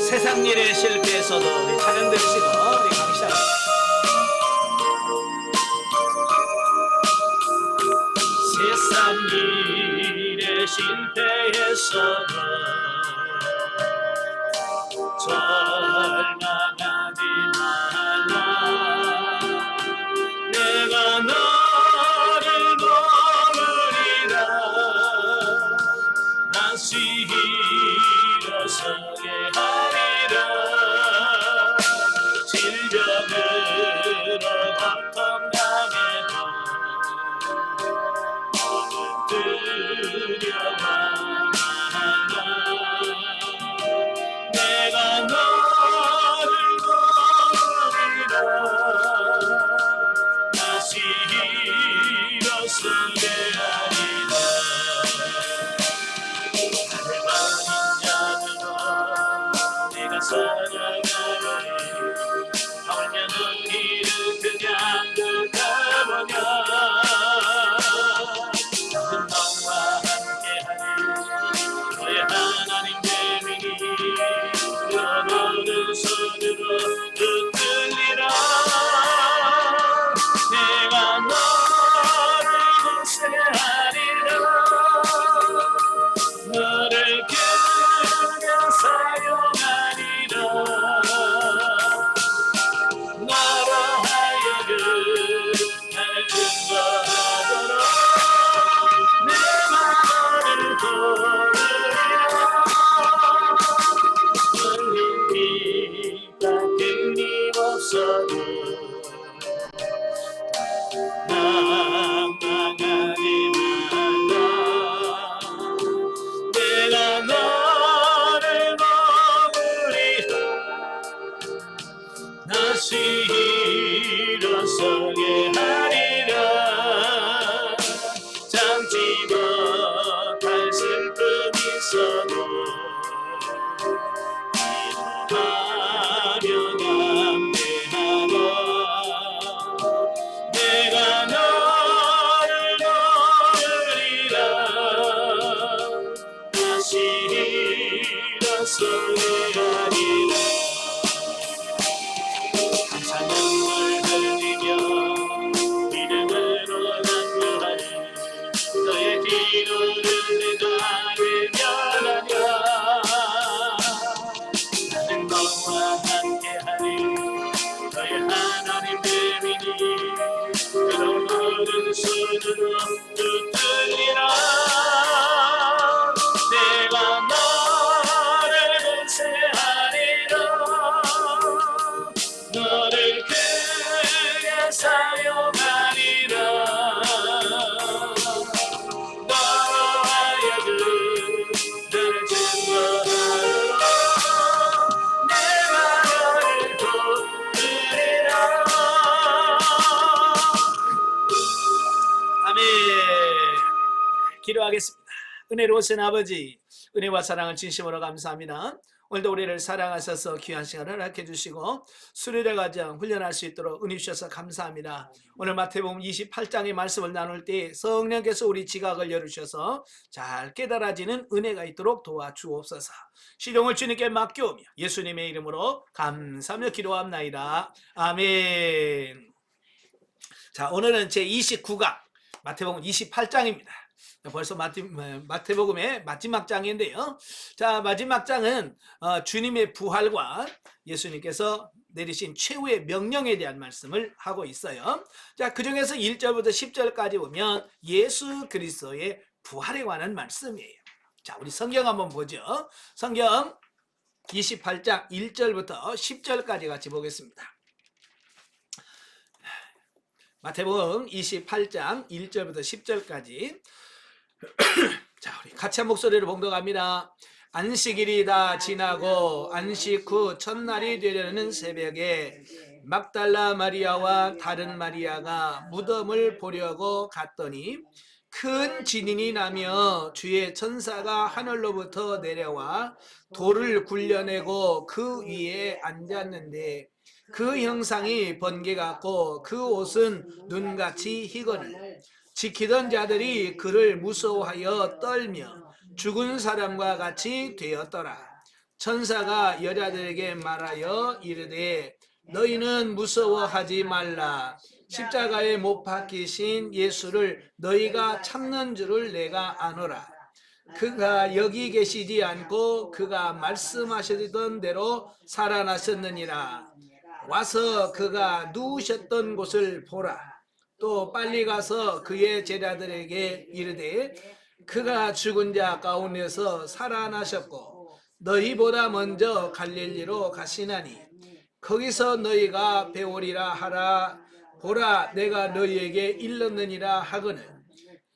세상 일에 실패해서도 우리 찬양 들으시고 우리 강시작. 세상 일에 실패해서도 절망하지 말라. 내가 너를 도우리라. 다시 일어서게 하리라. 질병으로 고통당해도 두려워 말라. 내가 너를 도우리라. 다시 일어서게 하리라. 하늘만인 자들아 내가 사랑하노니 하물며 너희는 그냥 가보냐. 너와 함께하는 너의 하나님 되리니 너는 손으로 붙들리라. 내가 너를 구세하리라. 너를 그냥 사용하리라. 너로 하여금 나를 증거하도록 내 마음을 도우리라. 떨린 빛과 끊임없어도 낭망하지 말라. 내가 너를 머무리라. 다시 일어서게 하리라. 참지 못할 슬픔이 있어도 기도하며 담대하라. 내가 너를 도우리라. 다시 일어서게 하리라. 찬양을 흘리며 믿음으로 간구하니 너의 기도를 내가 외면하냐. 나는 너와 함께하니 너의 하나님 되리니 그런 모든 손으로 붙들리라. 내가 너를 구세하리라. 너를 크게 사용하리라. 너로 하여금 나를 증거하도록 내 마음을 도우리라. 아멘. 기도하겠습니다. 은혜로우신 아버지, 은혜와 사랑을 진심으로 감사합니다. 오늘도 우리를 사랑하셔서 귀한 시간을 허락해 주시고 수련의 과정 훈련할 수 있도록 은혜 주셔서 감사합니다. 오늘 마태복음 28장의 말씀을 나눌 때 성령께서 우리 지각을 열으셔서 잘 깨달아지는 은혜가 있도록 도와주옵소서. 시종을 주님께 맡겨오며 예수님의 이름으로 감사하며 기도합나이다. 아멘. 자, 오늘은 제 29강 마태복음 28장입니다. 벌써 마태복음의 마지막 장인데요. 자, 마지막 장은 주님의 부활과 예수님께서 내리신 최후의 명령에 대한 말씀을 하고 있어요. 자, 그 중에서 1절부터 10절까지 보면 예수 그리스도의 부활에 관한 말씀이에요. 자, 우리 성경 한번 보죠. 성경 28장 1절부터 10절까지 같이 보겠습니다. 마태복음 28장 1절부터 10절까지 자, 우리 같이 한 목소리로 봉독합니다. 안식일이 다 지나고 안식 후 첫날이 되려는 새벽에 막달라 마리아와 다른 마리아가 무덤을 보려고 갔더니 큰 진인이 나며 주의 천사가 하늘로부터 내려와 돌을 굴려내고 그 위에 앉았는데 그 형상이 번개 같고 그 옷은 눈같이 희거늘 지키던 자들이 그를 무서워하여 떨며 죽은 사람과 같이 되었더라. 천사가 여자들에게 말하여 이르되 너희는 무서워하지 말라. 십자가에 못 박히신 예수를 너희가 찾는 줄을 내가 아노라. 그가 여기 계시지 않고 그가 말씀하시던 대로 살아나셨느니라. 와서 그가 누우셨던 곳을 보라. 또 빨리 가서 그의 제자들에게 이르되 그가 죽은 자 가운데서 살아나셨고 너희보다 먼저 갈릴리로 가시나니 거기서 너희가 배우리라 하라. 보라, 내가 너희에게 일렀느니라 하거늘.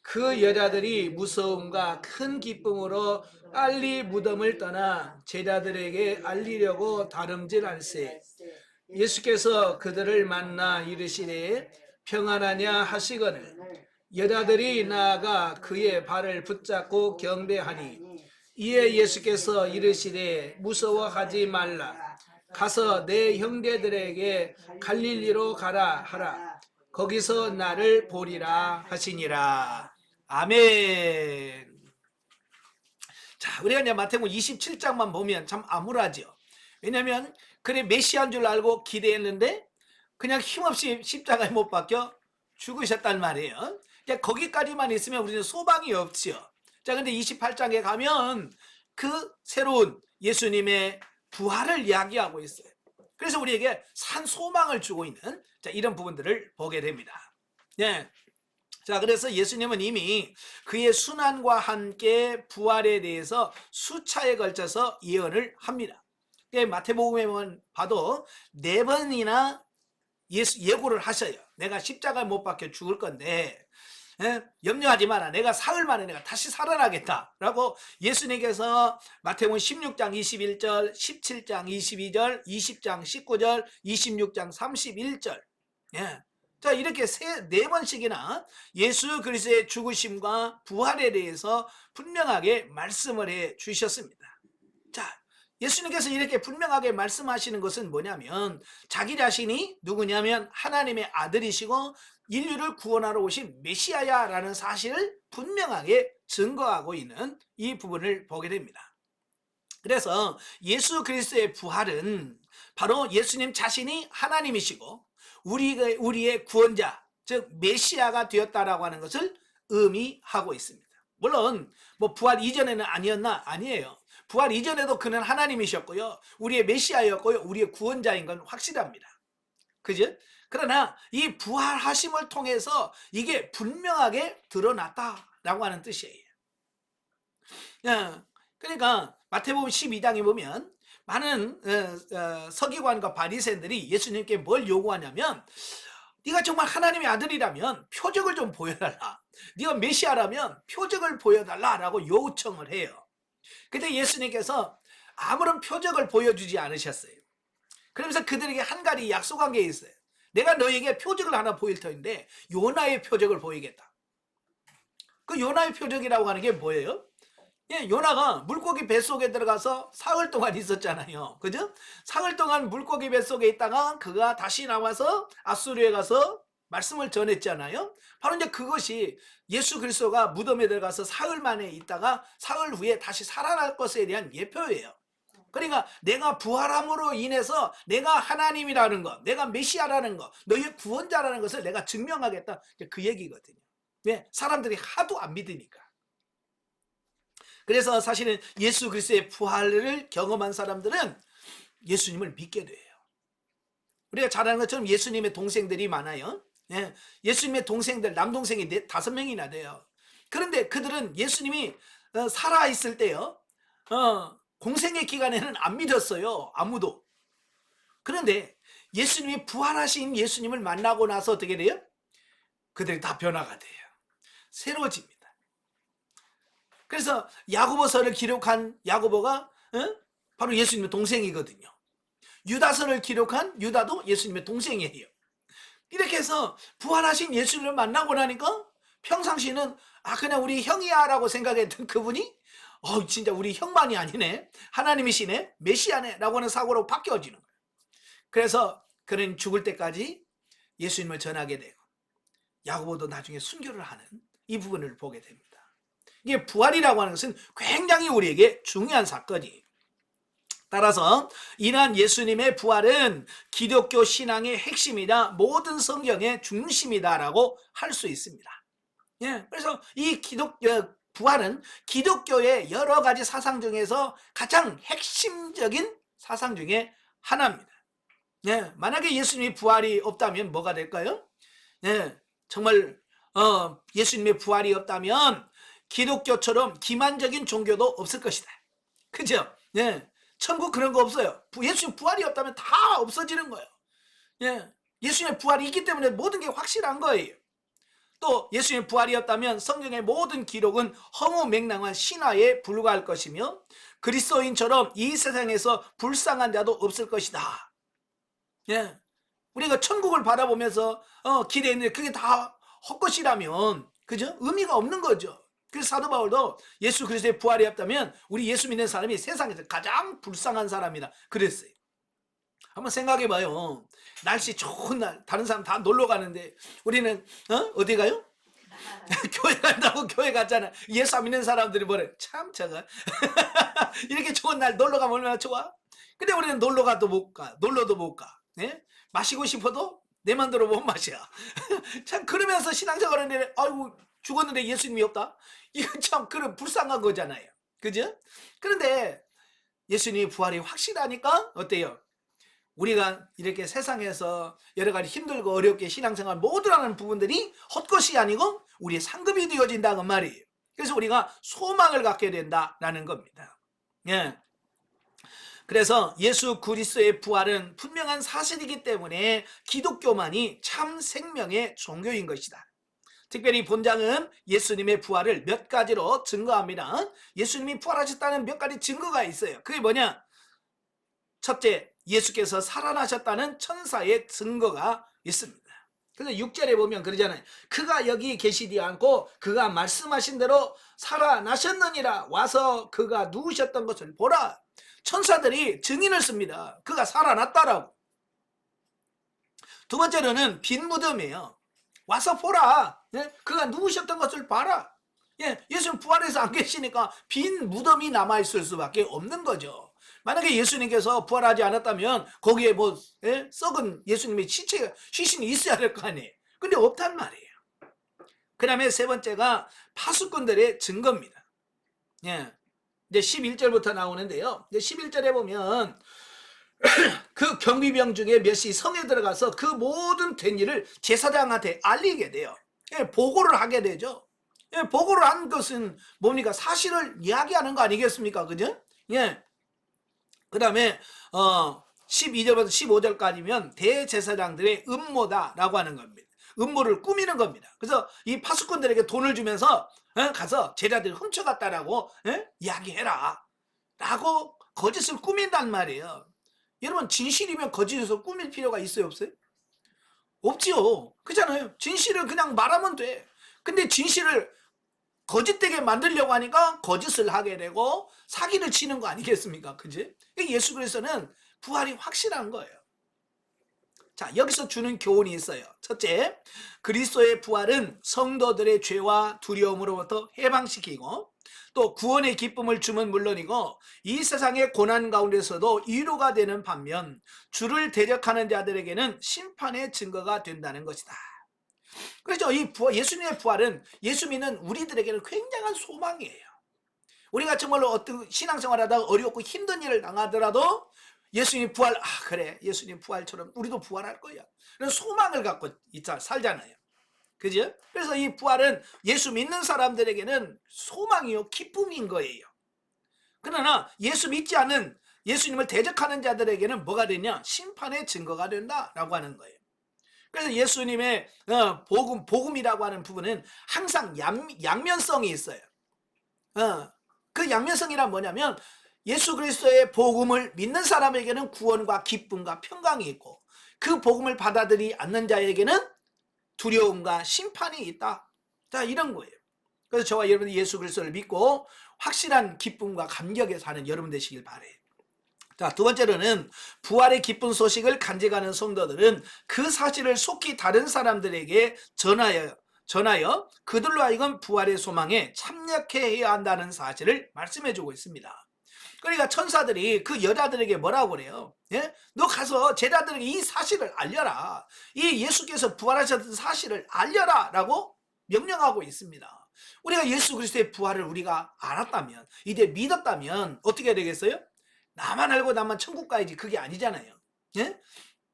그 여자들이 무서움과 큰 기쁨으로 빨리 무덤을 떠나 제자들에게 알리려고 다름질할세. 예수께서 그들을 만나 이르시되 평안하냐 하시거늘. 여자들이 나아가 그의 발을 붙잡고 경배하니 이에 예수께서 이르시되 무서워하지 말라. 가서 내 형제들에게 갈릴리로 가라 하라. 거기서 나를 보리라 하시니라. 아멘. 자, 우리가 이제 마태복음 27장만 보면 참 암울하죠. 왜냐하면 그래 메시아인 줄 알고 기대했는데 그냥 힘없이 십자가에 못 박혀 죽으셨단 말이에요. 거기까지만 있으면 우리는 소망이 없죠. 자, 근데 28장에 가면 그 새로운 예수님의 부활을 이야기하고 있어요. 그래서 우리에게 산 소망을 주고 있는 이런 부분들을 보게 됩니다. 예. 자, 그래서 예수님은 이미 그의 순환과 함께 부활에 대해서 수차에 걸쳐서 예언을 합니다. 마태복음에만 봐도 4번이나 예고를 하셔요. 내가 십자가에 못 박혀 죽을 건데 염려하지 마라. 내가 사흘 만에 내가 다시 살아나겠다 라고 예수님께서 마태복음 16장 21절, 17장 22절, 20장 19절, 26장 31절. 자, 이렇게 4번씩이나 예수 그리스도의 죽으심과 부활에 대해서 분명하게 말씀을 해 주셨습니다. 자, 예수님께서 이렇게 분명하게 말씀하시는 것은 뭐냐면 자기 자신이 누구냐면 하나님의 아들이시고 인류를 구원하러 오신 메시아야라는 사실을 분명하게 증거하고 있는 이 부분을 보게 됩니다. 그래서 예수 그리스도의 부활은 바로 예수님 자신이 하나님이시고 우리의 구원자, 즉 메시아가 되었다라고 하는 것을 의미하고 있습니다. 물론 뭐 부활 이전에는 아니었나? 아니에요. 부활 이전에도 그는 하나님이셨고요. 우리의 메시아였고요. 우리의 구원자인 건 확실합니다. 그죠? 그러나 이 부활하심을 통해서 이게 분명하게 드러났다라고 하는 뜻이에요. 그러니까 마태복음 12장에 보면 많은 서기관과 바리새인들이 예수님께 뭘 요구하냐면 네가 정말 하나님의 아들이라면 표적을 좀 보여달라. 네가 메시아라면 표적을 보여달라라고 요청을 해요. 근데 예수님께서 아무런 표적을 보여주지 않으셨어요. 그러면서 그들에게 한 가지 약속한 게 있어요. 내가 너에게 표적을 하나 보일 터인데 요나의 표적을 보이겠다. 그 요나의 표적이라고 하는 게 뭐예요? 요나가 물고기 뱃속에 들어가서 사흘 동안 있었잖아요. 그죠? 사흘 동안 물고기 뱃속에 있다가 그가 다시 나와서 아수르에 가서 말씀을 전했잖아요. 바로 이제 그것이 예수 그리스도가 무덤에 들어가서 사흘 만에 있다가 사흘 후에 다시 살아날 것에 대한 예표예요. 그러니까 내가 부활함으로 인해서 내가 하나님이라는 것, 내가 메시아라는 것, 너희의 구원자라는 것을 내가 증명하겠다. 그 얘기거든요. 왜? 사람들이 하도 안 믿으니까. 그래서 사실은 예수 그리스도의 부활을 경험한 사람들은 예수님을 믿게 돼요. 우리가 잘 아는 것처럼 예수님의 동생들이 많아요. 예수님의 동생들, 남동생이 5명이나 돼요. 그런데 그들은 예수님이 살아있을 때요, 공생의 기간에는 안 믿었어요. 아무도. 그런데 예수님이 부활하신 예수님을 만나고 나서 어떻게 돼요? 그들이 다 변화가 돼요. 새로워집니다. 그래서 야고보서를 기록한 야고보가 바로 예수님의 동생이거든요. 유다서를 기록한 유다도 예수님의 동생이에요. 이렇게 해서 부활하신 예수님을 만나고 나니까 평상시는 그냥 우리 형이야 라고 생각했던 그분이 진짜 우리 형만이 아니네, 하나님이시네, 메시아네 라고 하는 사고로 바뀌어지는 거예요. 그래서 그는 죽을 때까지 예수님을 전하게 되고 야고보도 나중에 순교를 하는 이 부분을 보게 됩니다. 이게 부활이라고 하는 것은 굉장히 우리에게 중요한 사건이에요. 따라서 이러한 예수님의 부활은 기독교 신앙의 핵심이다, 모든 성경의 중심이다라고 할 수 있습니다. 예, 그래서 이 부활은 기독교의 여러 가지 사상 중에서 가장 핵심적인 사상 중에 하나입니다. 예, 만약에 예수님의 부활이 없다면 뭐가 될까요? 예, 정말 예수님의 부활이 없다면 기독교처럼 기만적인 종교도 없을 것이다. 그죠? 예, 천국 그런 거 없어요. 예수님 부활이 없다면 다 없어지는 거예요. 예, 예수님의 부활이 있기 때문에 모든 게 확실한 거예요. 또 예수님의 부활이 없다면 성경의 모든 기록은 허무맹랑한 신화에 불과할 것이며 그리스도인처럼 이 세상에서 불쌍한 자도 없을 것이다. 예, 우리가 천국을 바라보면서 기대했는데 그게 다 헛것이라면, 그죠? 의미가 없는 거죠. 그래서 사도 바울도 예수 그리스도의 부활이 없다면 우리 예수 믿는 사람이 세상에서 가장 불쌍한 사람이다 그랬어요. 한번 생각해 봐요. 날씨 좋은 날 다른 사람 다 놀러 가는데 우리는 어디 가요? 교회 간다고 교회 갔잖아. 예수 안 믿는 사람들이 뭐래? 참 저거 이렇게 좋은 날 놀러 가면 얼마나 좋아? 근데 우리는 놀러 가도 못 가, 놀러도 못 가. 예? 마시고 싶어도 내 맘대로 못 마셔. 참 그러면서 신앙생활 하는데 아이고 죽었는데 예수님이 없다? 이거 참 그런 불쌍한 거잖아요. 그죠? 그런데 예수님이 부활이 확실하니까 어때요? 우리가 이렇게 세상에서 여러 가지 힘들고 어렵게 신앙생활 모두 하는 부분들이 헛것이 아니고 우리의 상급이 되어진다는 말이에요. 그래서 우리가 소망을 갖게 된다라는 겁니다. 예. 그래서 예수 그리스도의 부활은 분명한 사실이기 때문에 기독교만이 참 생명의 종교인 것이다. 특별히 본장은 예수님의 부활을 몇 가지로 증거합니다. 예수님이 부활하셨다는 몇 가지 증거가 있어요. 그게 뭐냐? 첫째, 예수께서 살아나셨다는 천사의 증거가 있습니다. 그래서 6절에 보면 그러잖아요. 그가 여기 계시지 않고 그가 말씀하신 대로 살아나셨느니라. 와서 그가 누우셨던 것을 보라. 천사들이 증인을 씁니다. 그가 살아났다라고. 두 번째로는 빈 무덤이에요. 와서 보라. 예? 그가 누우셨던 것을 봐라. 예, 예수님 부활해서 안 계시니까 빈 무덤이 남아있을 수밖에 없는 거죠. 만약에 예수님께서 부활하지 않았다면 거기에 뭐 썩은 예수님의 시신이 있어야 될 거 아니에요. 근데 없단 말이에요. 그 다음에 세 번째가 파수꾼들의 증거입니다. 예, 이제 11절부터 나오는데요. 이제 11절에 보면 그 경비병 중에 몇이 성에 들어가서 그 모든 된 일을 제사장한테 알리게 돼요. 예, 보고를 하게 되죠. 예, 보고를 한 것은 뭡니까? 사실을 이야기하는 거 아니겠습니까? 그죠? 예. 그 다음에 12절부터 15절까지면 대제사장들의 음모다라고 하는 겁니다. 음모를 꾸미는 겁니다. 그래서 이 파수꾼들에게 돈을 주면서 가서 제자들이 훔쳐갔다라고 이야기해라 라고 거짓을 꾸민단 말이에요. 여러분 진실이면 거짓에서 꾸밀 필요가 있어요 없어요? 없지요. 그렇잖아요. 진실은 그냥 말하면 돼. 근데 진실을 거짓되게 만들려고 하니까 거짓을 하게 되고 사기를 치는 거 아니겠습니까? 그지? 예수 그리스도는 부활이 확실한 거예요. 자, 여기서 주는 교훈이 있어요. 첫째, 그리스도의 부활은 성도들의 죄와 두려움으로부터 해방시키고 또 구원의 기쁨을 주면 물론이고 이 세상의 고난 가운데서도 위로가 되는 반면 주를 대적하는 자들에게는 심판의 증거가 된다는 것이다. 그렇죠. 이 예수님의 부활은 예수 믿는 우리들에게는 굉장한 소망이에요. 우리가 정말로 어떤 신앙생활하다가 어렵고 힘든 일을 당하더라도 예수님 부활, 그래 예수님 부활처럼 우리도 부활할 거야. 그런 소망을 갖고 살잖아요. 그죠? 그래서 이 부활은 예수 믿는 사람들에게는 소망이요 기쁨인 거예요. 그러나 예수 믿지 않는 예수님을 대적하는 자들에게는 뭐가 되냐? 심판의 증거가 된다라고 하는 거예요. 그래서 예수님의 복음이라고 하는 부분은 항상 양면성이 있어요. 그 양면성이란 뭐냐면 예수 그리스도의 복음을 믿는 사람에게는 구원과 기쁨과 평강이 있고 그 복음을 받아들이지 않는 자에게는 두려움과 심판이 있다. 자, 이런 거예요. 그래서 저와 여러분이 예수 그리스도를 믿고 확실한 기쁨과 감격에 사는 여러분 되시길 바래요. 자, 두 번째로는 부활의 기쁜 소식을 간직하는 성도들은 그 사실을 속히 다른 사람들에게 전하여 그들로 하여금 부활의 소망에 참여케 해야 한다는 사실을 말씀해 주고 있습니다. 그러니까 천사들이 그 여자들에게 뭐라고 그래요? 예? 너 가서 제자들에게 이 사실을 알려라. 이 예수께서 부활하셨던 사실을 알려라 라고 명령하고 있습니다. 우리가 예수 그리스도의 부활을 우리가 알았다면, 이제 믿었다면 어떻게 되겠어요? 나만 알고 나만 천국 가야지, 그게 아니잖아요. 예?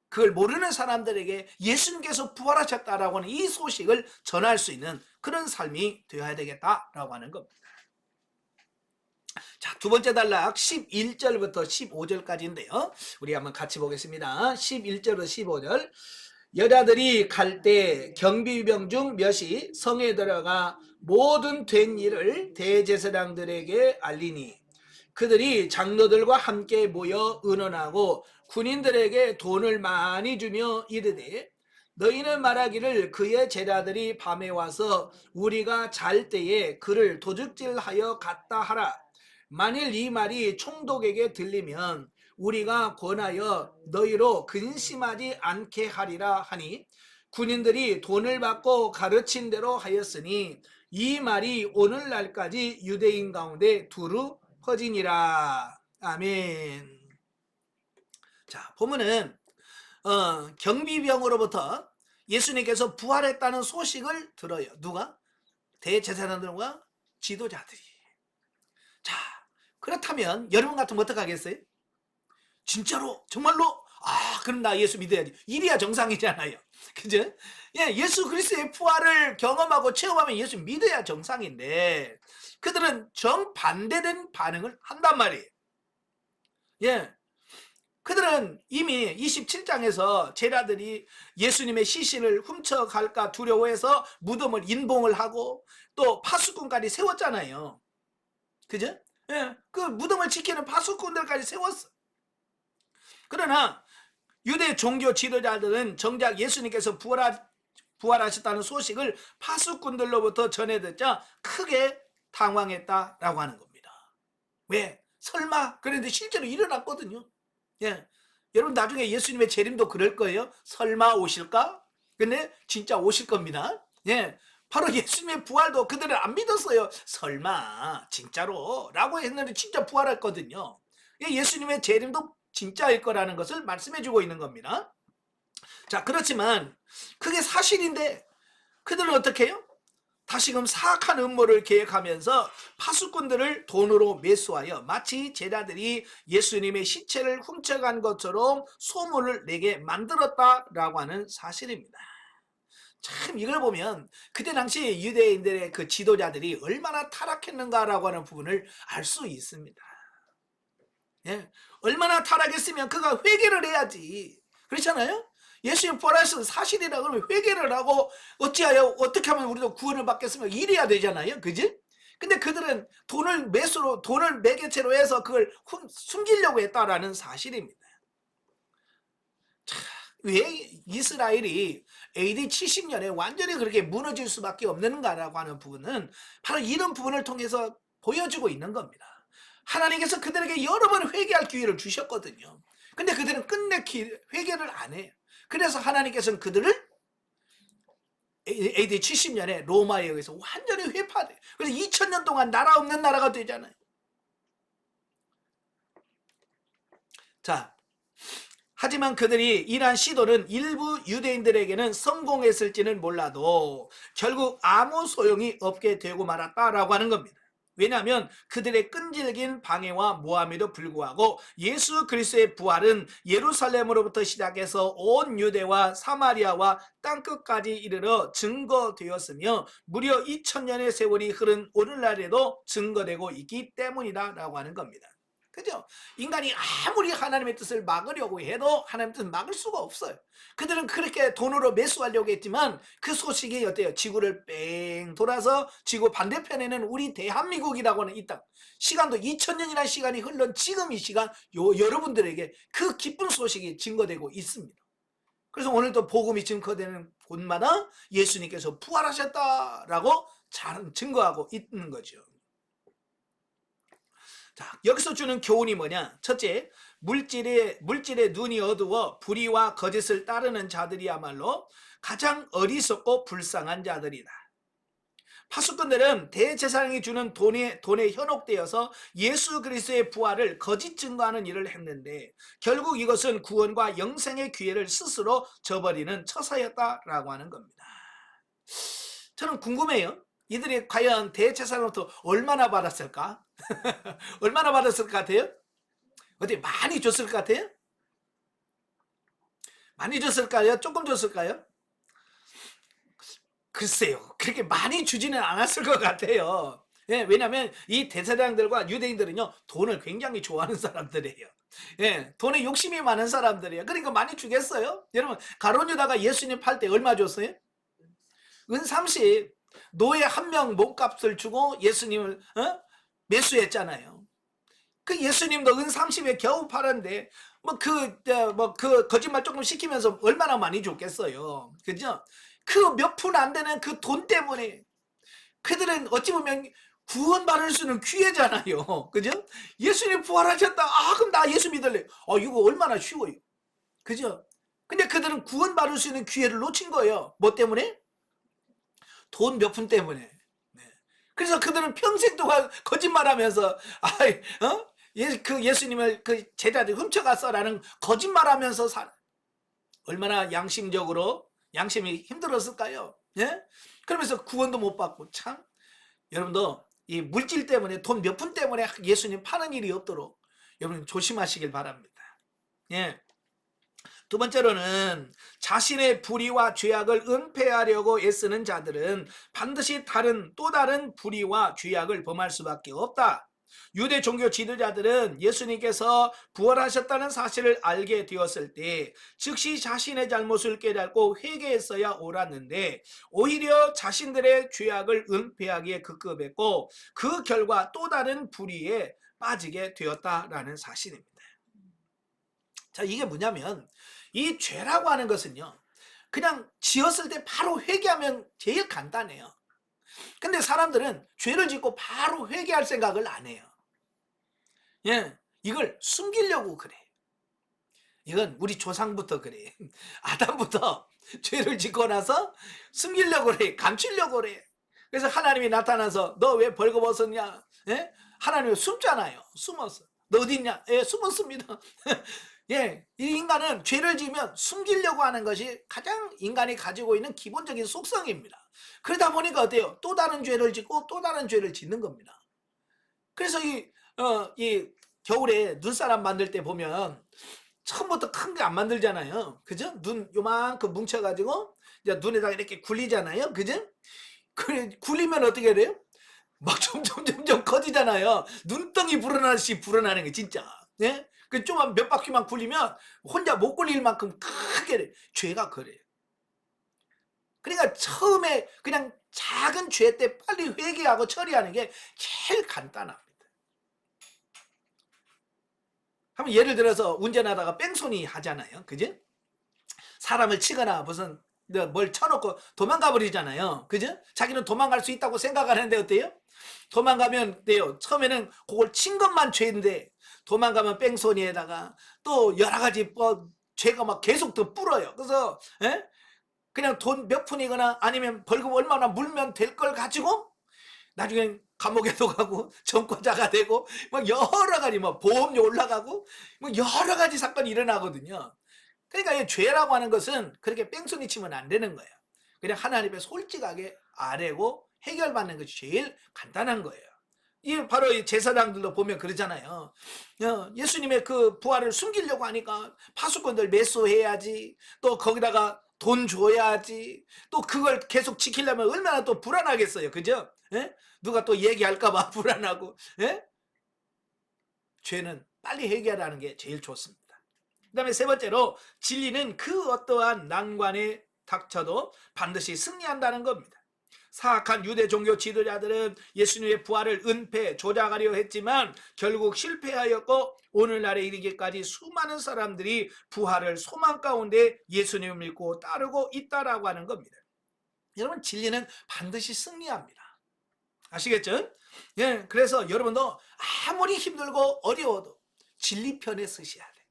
그걸 모르는 사람들에게 예수님께서 부활하셨다라고 하는 이 소식을 전할 수 있는 그런 삶이 되어야 되겠다라고 하는 겁니다. 자, 두 번째 단락 11절부터 15절까지인데요. 우리 한번 같이 보겠습니다. 11절부터 15절. 여자들이 갈 때 경비병 중 몇이 성에 들어가 모든 된 일을 대제사장들에게 알리니 그들이 장로들과 함께 모여 의논하고 군인들에게 돈을 많이 주며 이르되 너희는 말하기를 그의 제자들이 밤에 와서 우리가 잘 때에 그를 도둑질하여 갔다 하라. 만일 이 말이 총독에게 들리면 우리가 권하여 너희로 근심하지 않게 하리라 하니 군인들이 돈을 받고 가르친 대로 하였으니 이 말이 오늘날까지 유대인 가운데 두루 퍼지니라. 아멘. 자, 보면은 경비병으로부터 예수님께서 부활했다는 소식을 들어요. 누가? 대제사장들과 지도자들이. 자, 그렇다면 여러분 같으면 어떡하겠어요? 진짜로 정말로 그럼 나 예수 믿어야지. 이래야 정상이잖아요. 그죠? 예, 예수 그리스도의 부활을 경험하고 체험하면 예수 믿어야 정상인데 그들은 정반대된 반응을 한단 말이에요. 예, 그들은 이미 27장에서 제자들이 예수님의 시신을 훔쳐갈까 두려워해서 무덤을 인봉을 하고 또 파수꾼까지 세웠잖아요. 그죠? 예, 그 무덤을 지키는 파수꾼들까지 세웠어. 그러나 유대 종교 지도자들은 정작 예수님께서 부활하셨다는 소식을 파수꾼들로부터 전해 듣자 크게 당황했다라고 하는 겁니다. 왜? 설마? 그런데 실제로 일어났거든요. 예, 여러분 나중에 예수님의 재림도 그럴 거예요. 설마 오실까? 근데 진짜 오실 겁니다. 예, 바로 예수님의 부활도 그들은 안 믿었어요. 설마 진짜로? 라고 했는데 진짜 부활했거든요. 예수님의 재림도 진짜일 거라는 것을 말씀해 주고 있는 겁니다. 자, 그렇지만 그게 사실인데 그들은 어떻게 해요? 다시금 사악한 음모를 계획하면서 파수꾼들을 돈으로 매수하여 마치 제자들이 예수님의 시체를 훔쳐간 것처럼 소문을 내게 만들었다라고 하는 사실입니다. 참 이걸 보면 그때 당시 유대인들의 그 지도자들이 얼마나 타락했는가라고 하는 부분을 알 수 있습니다. 예, 얼마나 타락했으면 그가 회개를 해야지. 그렇잖아요? 예수님 부활하신 사실이라 그러면 회개를 하고 어찌하여 어떻게 하면 우리도 구원을 받겠습니까? 이래야 되잖아요. 그지? 근데 그들은 돈을 매개체로 해서 그걸 숨기려고 했다라는 사실입니다. 자, 왜 이스라엘이 AD 70년에 완전히 그렇게 무너질 수밖에 없는가라고 하는 부분은 바로 이런 부분을 통해서 보여주고 있는 겁니다. 하나님께서 그들에게 여러 번 회개할 기회를 주셨거든요. 근데 그들은 끝내 회개를 안 해요. 그래서 하나님께서는 그들을 AD 70년에 로마에 의해서 완전히 회파돼요. 그래서 2000년 동안 나라 없는 나라가 되잖아요. 자, 하지만 그들이 이러한 시도는 일부 유대인들에게는 성공했을지는 몰라도 결국 아무 소용이 없게 되고 말았다라고 하는 겁니다. 왜냐하면 그들의 끈질긴 방해와 모함에도 불구하고 예수 그리스도의 부활은 예루살렘으로부터 시작해서 온 유대와 사마리아와 땅끝까지 이르러 증거되었으며 무려 2000년의 세월이 흐른 오늘날에도 증거되고 있기 때문이다라고 하는 겁니다. 그죠? 인간이 아무리 하나님의 뜻을 막으려고 해도 하나님의 뜻을 막을 수가 없어요. 그들은 그렇게 돈으로 매수하려고 했지만 그 소식이 어때요? 지구를 뺑 돌아서 지구 반대편에는 우리 대한민국이라고 하는 이 땅, 시간도 2000년이라는 시간이 흘른 지금 이 시간 여러분들에게 그 기쁜 소식이 증거되고 있습니다. 그래서 오늘도 복음이 증거되는 곳마다 예수님께서 부활하셨다라고 잘 증거하고 있는 거죠. 자, 여기서 주는 교훈이 뭐냐? 첫째, 물질의 눈이 어두워 불의와 거짓을 따르는 자들이야말로 가장 어리석고 불쌍한 자들이다. 파수꾼들은 대제사장이 주는 돈에 현혹되어서 예수 그리스도의 부활을 거짓 증거하는 일을 했는데 결국 이것은 구원과 영생의 기회를 스스로 저버리는 처사였다라고 하는 겁니다. 저는 궁금해요. 이들이 과연 대제사장으로부터 얼마나 받았을까? 얼마나 받았을 것 같아요? 어디 많이 줬을 것 같아요? 많이 줬을까요? 조금 줬을까요? 글쎄요. 그렇게 많이 주지는 않았을 것 같아요. 예, 왜냐하면 이 대제사장들과 유대인들은요 돈을 굉장히 좋아하는 사람들이에요. 예, 돈에 욕심이 많은 사람들이에요. 그러니까 많이 주겠어요? 여러분 가룟 유다가 예수님 팔 때 얼마 줬어요? 은 30. 노예 한 명 몸값을 주고 예수님을 매수했잖아요. 그 예수님도 은 30에 겨우 팔았는데 그 거짓말 조금 시키면서 얼마나 많이 줬겠어요. 그죠? 그 몇 푼 안 되는 그 돈 때문에 그들은 어찌 보면 구원받을 수 있는 기회잖아요. 그죠? 예수님 부활하셨다. 아, 그럼 나 예수 믿을래. 이거 얼마나 쉬워요. 그죠? 근데 그들은 구원받을 수 있는 기회를 놓친 거예요. 뭐 때문에? 돈 몇 푼 때문에. 네. 그래서 그들은 평생 동안 거짓말하면서 그 예수님을 그 제자들이 훔쳐갔어라는 거짓말하면서 얼마나 양심이 힘들었을까요? 예? 그러면서 구원도 못 받고 참 여러분도 이 물질 때문에 돈 몇 푼 때문에 예수님 파는 일이 없도록 여러분 조심하시길 바랍니다. 예. 두 번째로는 자신의 불의와 죄악을 은폐하려고 애쓰는 자들은 반드시 또 다른 불의와 죄악을 범할 수밖에 없다. 유대 종교 지도자들은 예수님께서 부활하셨다는 사실을 알게 되었을 때 즉시 자신의 잘못을 깨닫고 회개했어야 옳았는데 오히려 자신들의 죄악을 은폐하기에 급급했고 그 결과 또 다른 불의에 빠지게 되었다라는 사실입니다. 자, 이게 뭐냐면 이 죄라고 하는 것은요 그냥 지었을 때 바로 회개하면 제일 간단해요. 근데 사람들은 죄를 짓고 바로 회개할 생각을 안 해요. 예, 이걸 숨기려고 그래. 이건 우리 조상부터 그래. 아담부터 죄를 짓고 나서 숨기려고 그래. 감추려고 그래. 그래서 하나님이 나타나서 너 왜 벌거벗었냐? 예? 하나님이 숨잖아요. 숨었어. 너 어디 있냐? 예, 숨었습니다. 예, 이 인간은 죄를 지으면 숨기려고 하는 것이 가장 인간이 가지고 있는 기본적인 속성입니다. 그러다 보니까 어때요? 또 다른 죄를 짓고 또 다른 죄를 짓는 겁니다. 그래서 이 겨울에 눈사람 만들 때 보면 처음부터 큰 게 안 만들잖아요. 그죠? 눈 요만큼 뭉쳐가지고 이제 눈에다가 이렇게 굴리잖아요. 그죠? 그래, 굴리면 어떻게 돼요? 막 점점 커지잖아요. 눈덩이 불어나듯이 불어나는 게 진짜. 예? 그 좀만 몇 바퀴만 굴리면 혼자 못 굴릴 만큼 크게 돼. 죄가 그래요. 그러니까 처음에 그냥 작은 죄 때 빨리 회개하고 처리하는 게 제일 간단합니다. 한번 예를 들어서 운전하다가 뺑소니 하잖아요. 그지? 사람을 치거나 무슨 뭘 쳐놓고 도망가 버리잖아요. 그죠? 자기는 도망갈 수 있다고 생각하는데 어때요? 도망가면 돼요. 처음에는 그걸 친 것만 죄인데 도망가면 뺑소니에다가 또 여러 가지 죄가 막 계속 더 불어요. 그래서 그냥 돈 몇 푼이거나 아니면 벌금 얼마나 물면 될 걸 가지고 나중엔 감옥에도 가고 전과자가 되고 막 여러 가지 뭐 보험료 올라가고 뭐 여러 가지 사건이 일어나거든요. 그러니까 이 죄라고 하는 것은 그렇게 뺑소니 치면 안 되는 거예요. 그냥 하나님의 솔직하게 아뢰고 해결받는 것이 제일 간단한 거예요. 이 바로 이 제사장들도 보면 그러잖아요. 예수님의 그 부활을 숨기려고 하니까 파수꾼들 매수해야지, 또 거기다가 돈 줘야지, 또 그걸 계속 지키려면 얼마나 또 불안하겠어요. 그죠? 예? 누가 또 얘기할까봐 불안하고. 예? 죄는 빨리 해결하는 게 제일 좋습니다. 그 다음에 세 번째로 진리는 그 어떠한 난관에 닥쳐도 반드시 승리한다는 겁니다. 사악한 유대 종교 지도자들은 예수님의 부활을 은폐, 조작하려 했지만 결국 실패하였고 오늘날에 이르기까지 수많은 사람들이 부활을 소망 가운데 예수님을 믿고 따르고 있다라고 하는 겁니다. 여러분, 진리는 반드시 승리합니다. 아시겠죠? 예, 그래서 여러분도 아무리 힘들고 어려워도 진리 편에 서셔야 돼.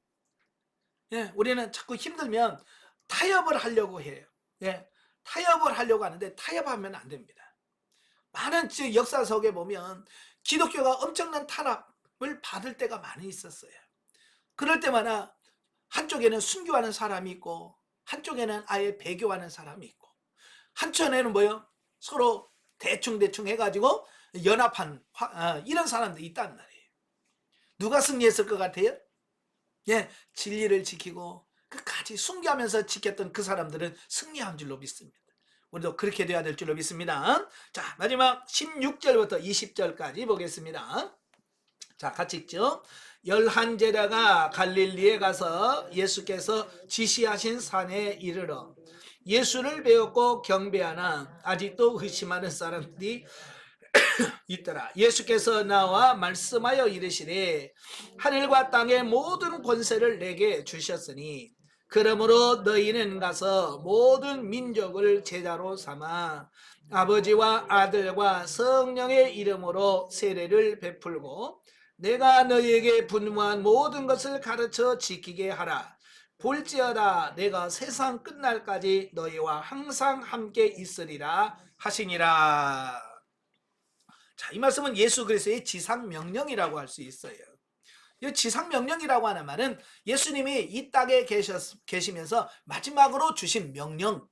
예, 우리는 자꾸 힘들면 타협을 하려고 해요. 예, 타협을 하려고 하는데 타협하면 안 됩니다. 많은 역사 속에 보면 기독교가 엄청난 탄압을 받을 때가 많이 있었어요. 그럴 때마다 한쪽에는 순교하는 사람이 있고 한쪽에는 아예 배교하는 사람이 있고 한쪽에는 뭐요? 서로 대충 해가지고 연합한 이런 사람들이 있단 말이에요. 누가 승리했을 것 같아요? 예, 진리를 지키고 끝까지 순교하면서 지켰던 그 사람들은 승리한 줄로 믿습니다. 우리도 그렇게 돼야 될 줄로 믿습니다. 자, 마지막 16절부터 20절까지 보겠습니다. 자, 같이 읽죠. 11제자가 갈릴리에 가서 예수께서 지시하신 산에 이르러 예수를 배웠고 경배하나 아직도 의심하는 사람들이 있더라. 예수께서 나와 말씀하여 이르시되 하늘과 땅의 모든 권세를 내게 주셨으니 그러므로 너희는 가서 모든 민족을 제자로 삼아 아버지와 아들과 성령의 이름으로 세례를 베풀고 내가 너희에게 분부한 모든 것을 가르쳐 지키게 하라. 볼지어다 내가 세상 끝날까지 너희와 항상 함께 있으리라 하시니라. 자, 이 말씀은 예수 그리스도의 지상 명령이라고 할 수 있어요. 이 지상 명령이라고 하는 말은 예수님이 이 땅에 계시면서 마지막으로 주신 명령,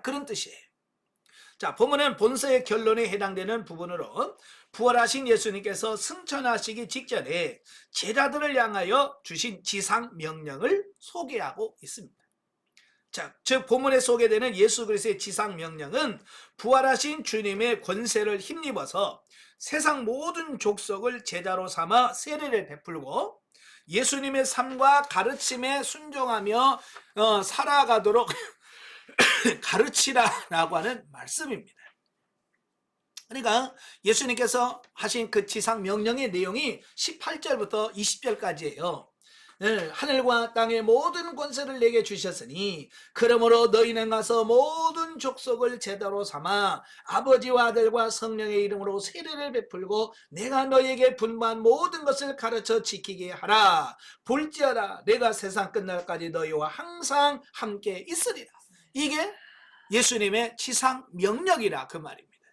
그런 뜻이에요. 자, 본문은 본서의 결론에 해당되는 부분으로 부활하신 예수님께서 승천하시기 직전에 제자들을 향하여 주신 지상 명령을 소개하고 있습니다. 자, 즉 본문에 소개되는 예수 그리스도의 지상 명령은 부활하신 주님의 권세를 힘입어서 세상 모든 족속을 제자로 삼아 세례를 베풀고 예수님의 삶과 가르침에 순종하며 살아가도록 가르치라라고 하는 말씀입니다. 그러니까 예수님께서 하신 그 지상 명령의 내용이 18절부터 20절까지예요. 하늘과 땅의 모든 권세를 내게 주셨으니 그러므로 너희는 가서 모든 족속을 제자로 삼아 아버지와 아들과 성령의 이름으로 세례를 베풀고 내가 너희에게 분부한 모든 것을 가르쳐 지키게 하라. 볼지어다 내가 세상 끝날까지 너희와 항상 함께 있으리라. 이게 예수님의 지상 명령이라 그 말입니다.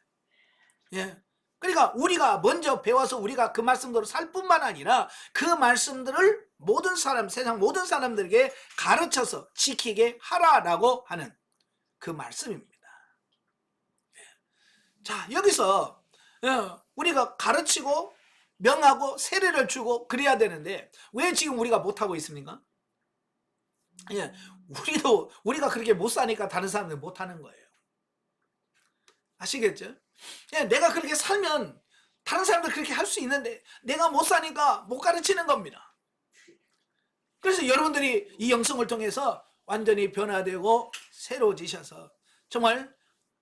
예. 그러니까 우리가 먼저 배워서 우리가 그 말씀대로 살 뿐만 아니라 그 말씀들을 모든 사람, 세상 모든 사람들에게 가르쳐서 지키게 하라라고 하는 그 말씀입니다. 자, 여기서 우리가 가르치고 명하고 세례를 주고 그래야 되는데 왜 지금 우리가 못하고 있습니까? 예, 우리가 그렇게 못 사니까 다른 사람들 못 하는 거예요. 아시겠죠? 내가 그렇게 살면 다른 사람들 그렇게 할 수 있는데 내가 못 사니까 못 가르치는 겁니다. 그래서 여러분들이 이 영성을 통해서 완전히 변화되고 새로워지셔서 정말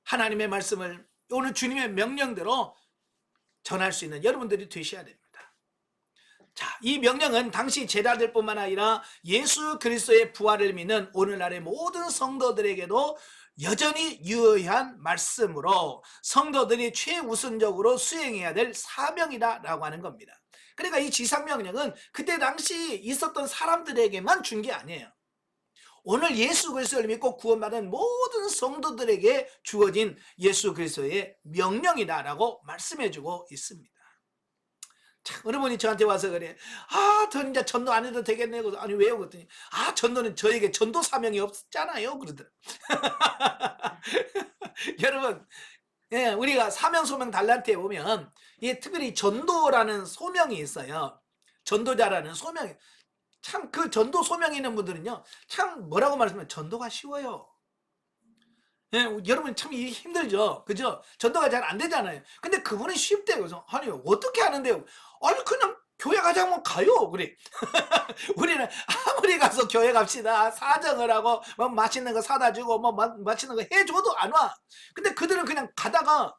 하나님의 말씀을 오늘 주님의 명령대로 전할 수 있는 여러분들이 되셔야 됩니다. 자, 이 명령은 당시 제자들뿐만 아니라 예수 그리스도의 부활을 믿는 오늘날의 모든 성도들에게도 여전히 유효한 말씀으로 성도들이 최우선적으로 수행해야 될 사명이다라고 하는 겁니다. 그러니까 이 지상명령은 그때 당시 있었던 사람들에게만 준 게 아니에요. 오늘 예수 그리스도를 믿고 구원받은 모든 성도들에게 주어진 예수 그리스도의 명령이다라고 말씀해주고 있습니다. 자, 어느 분이 저한테 와서 그래. 저 이제 전도 안 해도 되겠네. 아니 왜요? 그랬더니 전도는 저에게 전도 사명이 없잖아요. 그러더라. 여러분, 우리가 사명 소명 달란트에 보면 특별히 전도라는 소명이 있어요. 전도자라는 소명이. 참 그 전도 소명이 있는 분들은요, 참 뭐라고 말씀하면 전도가 쉬워요. 여러분 참 힘들죠. 그죠? 전도가 잘 안 되잖아요. 근데 그분은 쉽대요. 그래서 아니 어떻게 하는데요? 아니 그냥 교회 가자면 가요. 그래. 우리는 아무리 가서 교회 갑시다 사정을 하고 뭐 맛있는 거 사다 주고 뭐 맛있는 거 해줘도 안 와. 근데 그들은 그냥 가다가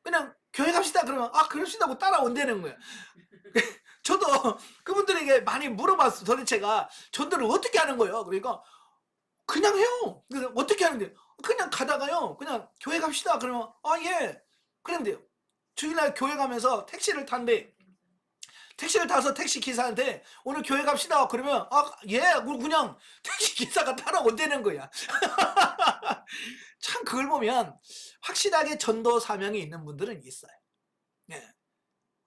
그냥 교회 갑시다 그러면 그럽시다 고 따라온다는 거야. 저도 그분들에게 많이 물어봤어. 도대체가 전도를 어떻게 하는 거예요? 그러니까 그냥 해요. 그래서 어떻게 하는데? 그냥 가다가요. 그냥 교회 갑시다. 그러면 예. 그런데요. 주일날 교회 가면서 택시를 탄대. 택시를 타서 택시 기사한테 오늘 교회 갑시다 그러면 예 그냥 택시 기사가 따라온다는 거야. 참 그걸 보면 확실하게 전도 사명이 있는 분들은 있어요. 예.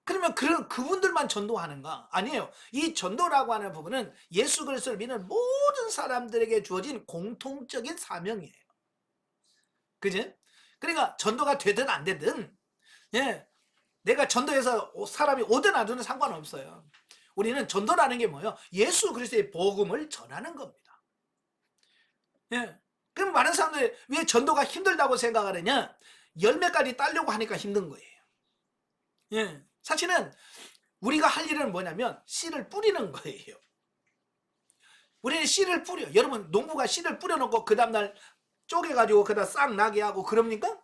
그러면 그분들만 전도하는가? 아니에요. 이 전도라고 하는 부분은 예수 그리스도를 믿는 모든 사람들에게 주어진 공통적인 사명이에요. 그지? 그러니까 전도가 되든 안 되든, 예, 내가 전도해서 사람이 오든 안 오든 상관없어요. 우리는 전도라는 게 뭐예요? 예수 그리스도의 복음을 전하는 겁니다. 예. 그럼 많은 사람들이 왜 전도가 힘들다고 생각하느냐? 열매까지 따려고 하니까 힘든 거예요. 예. 사실은 우리가 할 일은 뭐냐면 씨를 뿌리는 거예요. 우리는 씨를 뿌려. 여러분 농부가 씨를 뿌려놓고 그 다음날 쪼개가지고 그다 싹 나게 하고 그럽니까?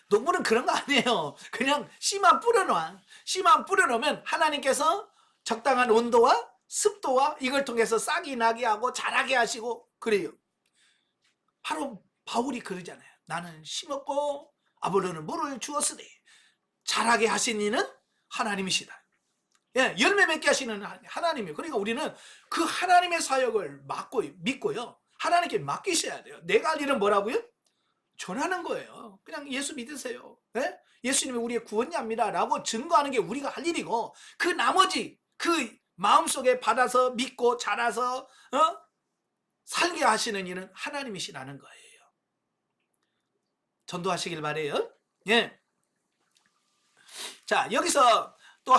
농부는 그런 거 아니에요. 그냥 씨만 뿌려놔. 씨만 뿌려놓으면 하나님께서 적당한 온도와 습도와 이걸 통해서 싹이 나게 하고 자라게 하시고 그래요. 바로 바울이 그러잖아요. 나는 심었고 아볼로는 물을 주었으니 자라게 하신 이는 하나님이시다. 예, 열매 맺게 하시는 하나님이에요. 그러니까 우리는 그 하나님의 사역을 믿고요. 하나님께 맡기셔야 돼요. 내가 할 일은 뭐라고요? 전하는 거예요. 그냥 예수 믿으세요. 예? 예수님이 우리의 구원자입니다 라고 증거하는 게 우리가 할 일이고 그 나머지 그 마음속에 받아서 믿고 자라서 살게 하시는 이는 하나님이시라는 거예요. 전도하시길 바래요. 예. 자, 여기서 또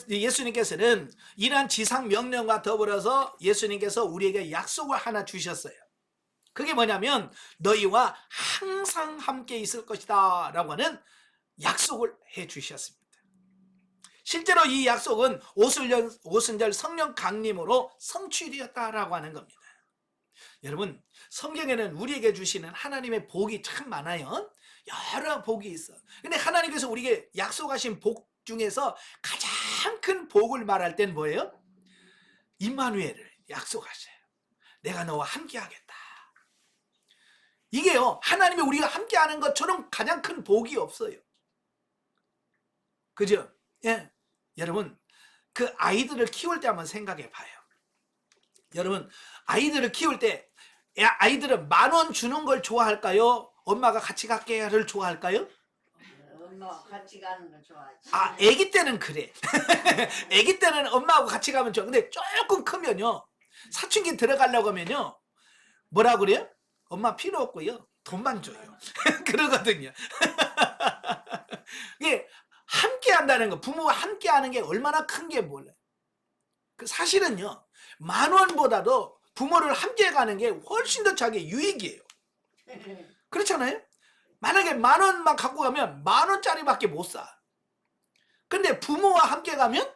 예수님께서는 이러한 지상 명령과 더불어서 예수님께서 우리에게 약속을 하나 주셨어요. 그게 뭐냐면 너희와 항상 함께 있을 것이다 라고 하는 약속을 해 주셨습니다. 실제로 이 약속은 오순절 성령 강림으로 성취되었다라고 하는 겁니다. 여러분 성경에는 우리에게 주시는 하나님의 복이 참 많아요. 여러 복이 있어. 근데 하나님께서 우리에게 약속하신 복 중에서 가장 큰 복을 말할 땐 뭐예요? 임마누엘을 약속하셔요. 내가 너와 함께 하겠다. 이게요 하나님이 우리가 함께 하는 것처럼 가장 큰 복이 없어요. 그죠? 예. 여러분 그 아이들을 키울 때 한번 생각해 봐요. 여러분 아이들을 키울 때 아이들은 10,000원 주는 걸 좋아할까요? 엄마가 같이 갈게를 좋아할까요? 엄마와 같이 가는 걸 좋아하지. 아기 때는 그래. 아기 때는 엄마하고 같이 가면 좋아. 근데 조금 크면요 사춘기 들어가려고 하면요 뭐라 그래요? 엄마 필요 없고요 돈만 줘요. 그러거든요. 이게 함께 한다는 거, 부모와 함께 하는 게 얼마나 큰 게 몰라요. 그 사실은요 10,000원보다도 부모를 함께 가는 게 훨씬 더 자기 유익이에요. 그렇잖아요? 만약에 10,000원만 갖고 가면 10,000원짜리밖에 못 사. 근데 부모와 함께 가면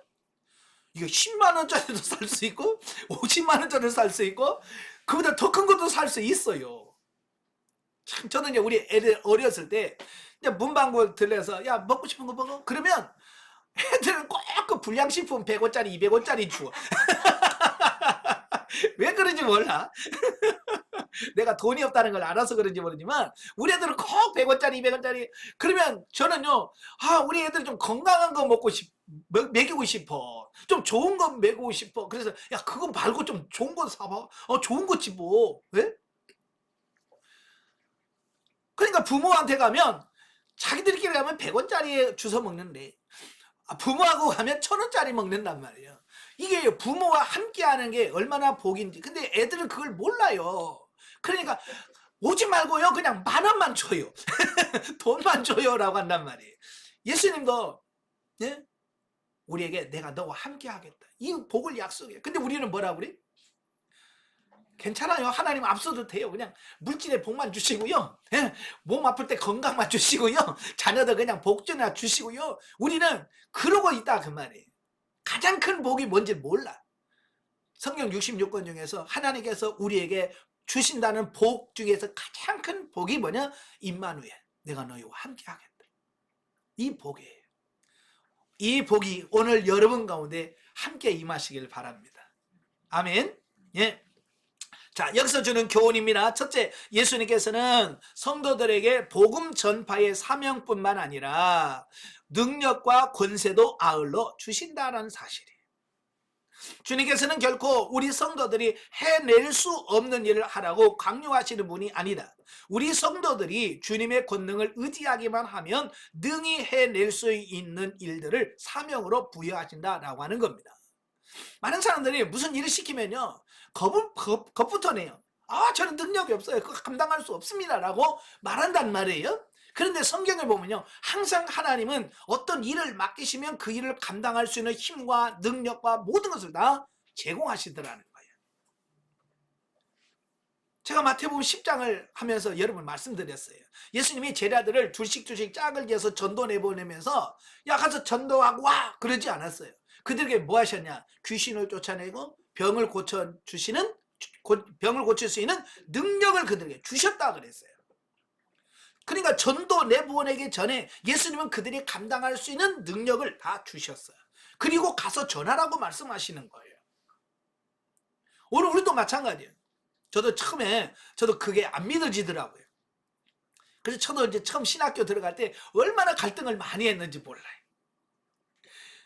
이거 100,000원짜리도 살 수 있고 500,000원짜리도 살 수 있고 그보다 더 큰 것도 살 수 있어요. 참 저는 이제 우리 애들 어렸을 때 이제 문방구 들려서 야 먹고 싶은 거 먹어? 그러면 애들은 꼭 그 불량식품 100원짜리 200원짜리 줘. 왜 그런지 몰라. 내가 돈이 없다는 걸 알아서 그런지 모르지만 우리 애들은 꼭 100원짜리 200원짜리 그러면 저는요 우리 애들 좀 건강한 거 먹이고 싶어. 좀 좋은 거 먹이고 싶어. 그래서 야 그거 말고 좀 좋은 거 사봐. 좋은 거지 뭐. 왜? 그러니까 부모한테 가면 자기들끼리 가면 100원짜리 주워 먹는데 부모하고 가면 1,000원짜리 먹는단 말이에요. 이게 부모와 함께 하는 게 얼마나 복인지. 근데 애들은 그걸 몰라요. 그러니까 오지 말고요 그냥 10,000원만 줘요. 돈만 줘요라고 한단 말이에요. 예수님도 예? 우리에게 내가 너와 함께 하겠다 이 복을 약속해요. 근데 우리는 뭐라 그래? 괜찮아요. 하나님 앞서도 돼요. 그냥 물질의 복만 주시고요. 예? 몸 아플 때 건강만 주시고요. 자녀들 그냥 복전이나 주시고요. 우리는 그러고 있다 그 말이에요. 가장 큰 복이 뭔지 몰라. 성경 66권 중에서 하나님께서 우리에게 주신다는 복 중에서 가장 큰 복이 뭐냐? 임마누엘 내가 너희와 함께 하겠다. 이 복이에요. 이 복이 오늘 여러분 가운데 함께 임하시길 바랍니다. 아멘. 예. 자, 여기서 주는 교훈입니다. 첫째, 예수님께서는 성도들에게 복음 전파의 사명뿐만 아니라 능력과 권세도 아울러 주신다라는 사실이에요. 주님께서는 결코 우리 성도들이 해낼 수 없는 일을 하라고 강요하시는 분이 아니다. 우리 성도들이 주님의 권능을 의지하기만 하면 능히 해낼 수 있는 일들을 사명으로 부여하신다라고 하는 겁니다. 많은 사람들이 무슨 일을 시키면요, 겁부터 내요. 저는 능력이 없어요. 그거 감당할 수 없습니다라고 말한단 말이에요. 그런데 성경을 보면요, 항상 하나님은 어떤 일을 맡기시면 그 일을 감당할 수 있는 힘과 능력과 모든 것을 다 제공하시더라는 거예요. 제가 마태복음 10장을 하면서 여러분 말씀드렸어요. 예수님이 제자들을 둘씩 짝을 지어서 전도 내보내면서 야 가서 전도하고 와 그러지 않았어요. 그들에게 뭐 하셨냐? 귀신을 쫓아내고 병을 고칠 수 있는 능력을 그들에게 주셨다 그랬어요. 그러니까 전도 내보내기 전에 예수님은 그들이 감당할 수 있는 능력을 다 주셨어요. 그리고 가서 전하라고 말씀하시는 거예요. 오늘 우리도 마찬가지예요. 저도 처음에 그게 안 믿어지더라고요. 그래서 저도 이제 처음 신학교 들어갈 때 얼마나 갈등을 많이 했는지 몰라요.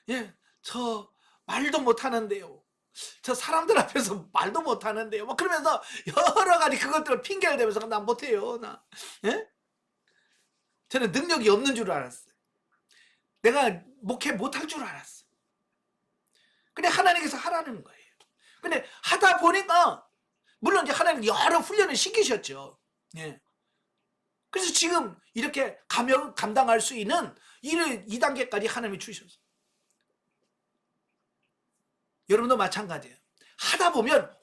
예, 저 말도 못하는데요. 저 사람들 앞에서 말도 못하는데요. 뭐 그러면서 여러 가지 그것들을 핑계를 대면서 난 못해요. 예? 저는 능력이 없는 줄 알았어요. 내가 목회 못할 줄 알았어요. 근데 하나님께서 하라는 거예요. 근데 하다 보니까 물론 이제 하나님 여러 훈련을 시키셨죠. 예. 그래서 지금 이렇게 감당할 수 있는 일을 2단계까지 하나님이 주셨어요. 여러분도 마찬가지예요. 하다 보면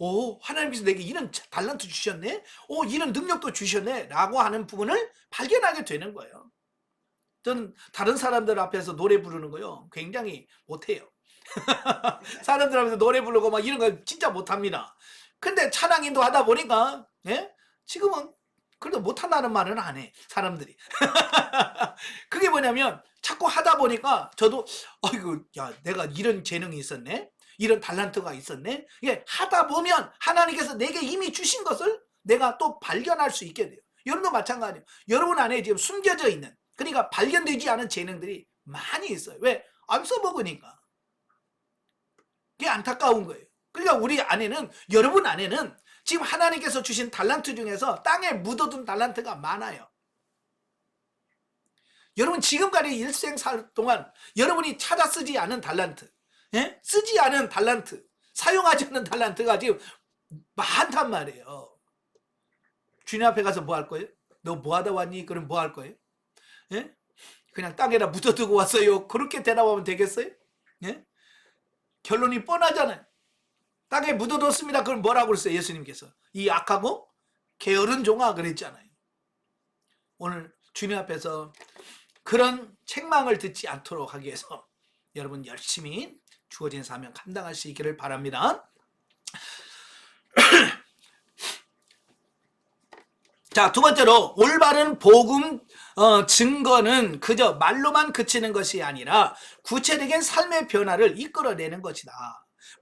하나님께서 내게 이런 달란트 주셨네, 이런 능력도 주셨네 라고 하는 부분을 발견하게 되는 거예요. 저는 다른 사람들 앞에서 노래 부르는 거요 굉장히 못해요. 사람들 앞에서 노래 부르고 막 이런 거 진짜 못합니다. 근데 찬양 인도하다 보니까 지금은 그래도 못한다는 말은 안 해 사람들이. 그게 뭐냐면 자꾸 하다 보니까 저도 야 내가 이런 재능이 있었네, 이런 달란트가 있었네. 이게 하다 보면 하나님께서 내게 이미 주신 것을 내가 또 발견할 수 있게 돼요. 여러분도 마찬가지예요. 여러분 안에 지금 숨겨져 있는, 그러니까 발견되지 않은 재능들이 많이 있어요. 왜? 안 써먹으니까. 그게 안타까운 거예요. 그러니까 여러분 안에는 지금 하나님께서 주신 달란트 중에서 땅에 묻어둔 달란트가 많아요. 여러분 지금까지 일생살 동안 여러분이 찾아 쓰지 않은 달란트, 쓰지 않은 달란트, 사용하지 않는 달란트가 지금 많단 말이에요. 주님 앞에 가서 뭐 할 거예요? 너 뭐 하다 왔니? 그럼 뭐 할 거예요? 그냥 땅에다 묻어두고 왔어요. 그렇게 대답하면 되겠어요? 결론이 뻔하잖아요. 땅에 묻어뒀습니다. 그럼 뭐라고 그랬어요? 예수님께서 이 악하고 게으른 종아 그랬잖아요. 오늘 주님 앞에서 그런 책망을 듣지 않도록 하기 위해서 여러분 열심히 주어진 사명 감당할 수 있기를 바랍니다. 자, 두 번째로 올바른 복음 증거는 그저 말로만 그치는 것이 아니라 구체적인 삶의 변화를 이끌어내는 것이다.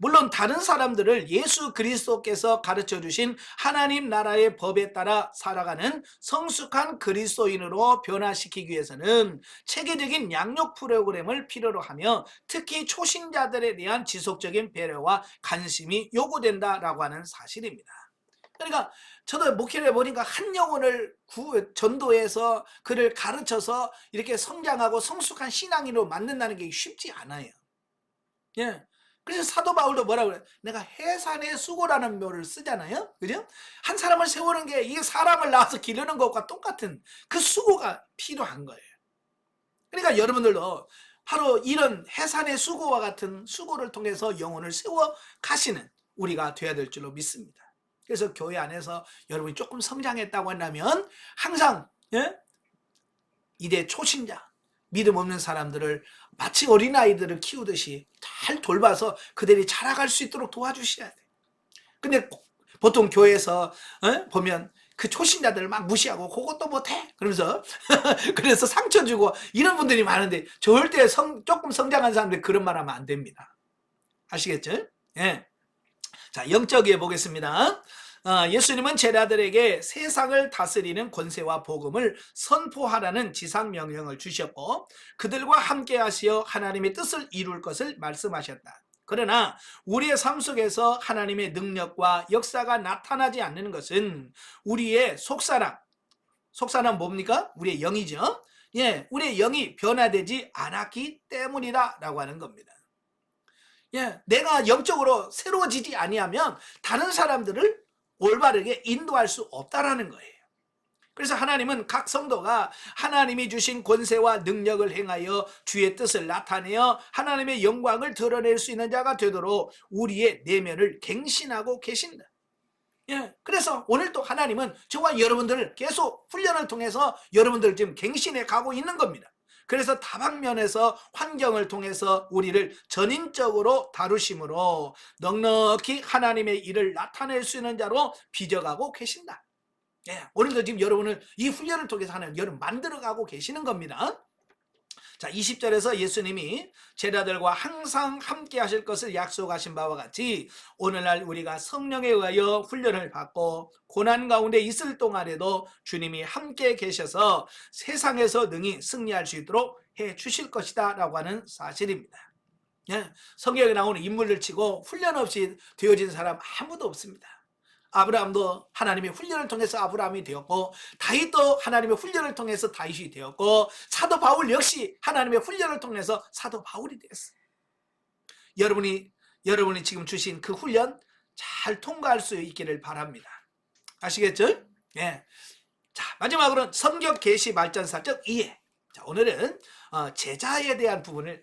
물론 다른 사람들을 예수 그리스도께서 가르쳐 주신 하나님 나라의 법에 따라 살아가는 성숙한 그리스도인으로 변화시키기 위해서는 체계적인 양육 프로그램을 필요로 하며 특히 초신자들에 대한 지속적인 배려와 관심이 요구된다라고 하는 사실입니다. 그러니까 저도 목회를 해보니까 한 영혼을 전도해서 그를 가르쳐서 이렇게 성장하고 성숙한 신앙인으로 만든다는 게 쉽지 않아요. 예. 그래서 사도 바울도 뭐라고 그래요? 내가 해산의 수고라는 묘를 쓰잖아요. 그죠? 한 사람을 세우는 게 이게 사람을 낳아서 기르는 것과 똑같은 그 수고가 필요한 거예요. 그러니까 여러분들도 바로 이런 해산의 수고와 같은 수고를 통해서 영혼을 세워 가시는 우리가 돼야 될 줄로 믿습니다. 그래서 교회 안에서 여러분이 조금 성장했다고 한다면 항상 이제 초신자, 믿음 없는 사람들을 마치 어린아이들을 키우듯이 잘 돌봐서 그들이 자라갈 수 있도록 도와주셔야 돼요. 근데 보통 교회에서 보면 그 초신자들을 막 무시하고 그것도 못해 그러면서 그래서 상처 주고 이런 분들이 많은데 절대 조금 성장한 사람들 그런 말 하면 안 됩니다. 아시겠죠? 예. 자, 영적이에 보겠습니다. 예수님은 제자들에게 세상을 다스리는 권세와 복음을 선포하라는 지상 명령을 주셨고 그들과 함께 하시어 하나님의 뜻을 이룰 것을 말씀하셨다. 그러나 우리의 삶 속에서 하나님의 능력과 역사가 나타나지 않는 것은 우리의 속사람 뭡니까? 우리의 영이죠. 예, 우리의 영이 변화되지 않았기 때문이다라고 하는 겁니다. 예, 내가 영적으로 새로워지지 아니하면 다른 사람들을 올바르게 인도할 수 없다라는 거예요. 그래서 하나님은 각 성도가 하나님이 주신 권세와 능력을 행하여 주의 뜻을 나타내어 하나님의 영광을 드러낼 수 있는 자가 되도록 우리의 내면을 갱신하고 계신다. 예, 그래서 오늘도 하나님은 저와 여러분들을 계속 훈련을 통해서 여러분들 지금 갱신해 가고 있는 겁니다. 그래서 다방면에서 환경을 통해서 우리를 전인적으로 다루심으로 넉넉히 하나님의 일을 나타낼 수 있는 자로 빚어가고 계신다. 예, 오늘도 지금 여러분을 이 훈련을 통해서 하나님 여러분 만들어가고 계시는 겁니다. 자, 20절에서 예수님이 제자들과 항상 함께 하실 것을 약속하신 바와 같이 오늘날 우리가 성령에 의하여 훈련을 받고 고난 가운데 있을 동안에도 주님이 함께 계셔서 세상에서 능히 승리할 수 있도록 해 주실 것이다 라고 하는 사실입니다. 예, 성경에 나오는 인물들 치고 훈련 없이 되어진 사람 아무도 없습니다. 아브라함도 하나님의 훈련을 통해서 아브라함이 되었고 다윗도 하나님의 훈련을 통해서 다윗이 되었고 사도 바울 역시 하나님의 훈련을 통해서 사도 바울이 되었어요. 여러분이 지금 주신 그 훈련 잘 통과할 수 있기를 바랍니다. 아시겠죠? 예. 자, 마지막으로 성경 계시 발전사적 이해. 자, 오늘은 제자에 대한 부분을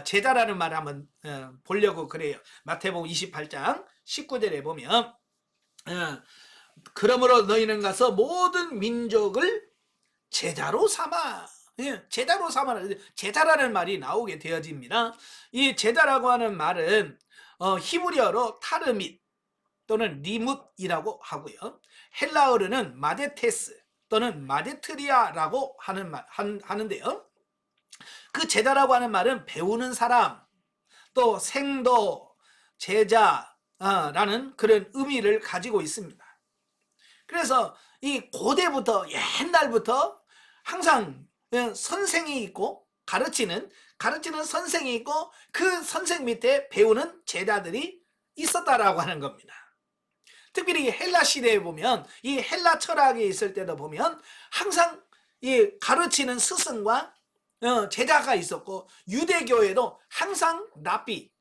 제자라는 말을 한번 보려고 그래요. 마태복음 28장 19절에 보면 그러므로 너희는 가서 모든 민족을 제자로 삼아. 예, 제자로 삼아. 제자라는 말이 나오게 되어집니다. 이 제자라고 하는 말은 히브리어로 타르밋 또는 리뭇이라고 하고요. 헬라어로는 마데테스 또는 마데트리아라고 하는데요. 그 제자라고 하는 말은 배우는 사람, 또 생도, 제자라는 그런 의미를 가지고 있습니다. 그래서 이 고대부터 옛날부터 항상 선생이 있고 가르치는 선생이 있고 그 선생 밑에 배우는 제자들이 있었다라고 하는 겁니다. 특별히 헬라 시대에 보면 이 헬라 철학에 있을 때도 보면 항상 이 가르치는 스승과 제자가 있었고 유대교에도 항상 랍비,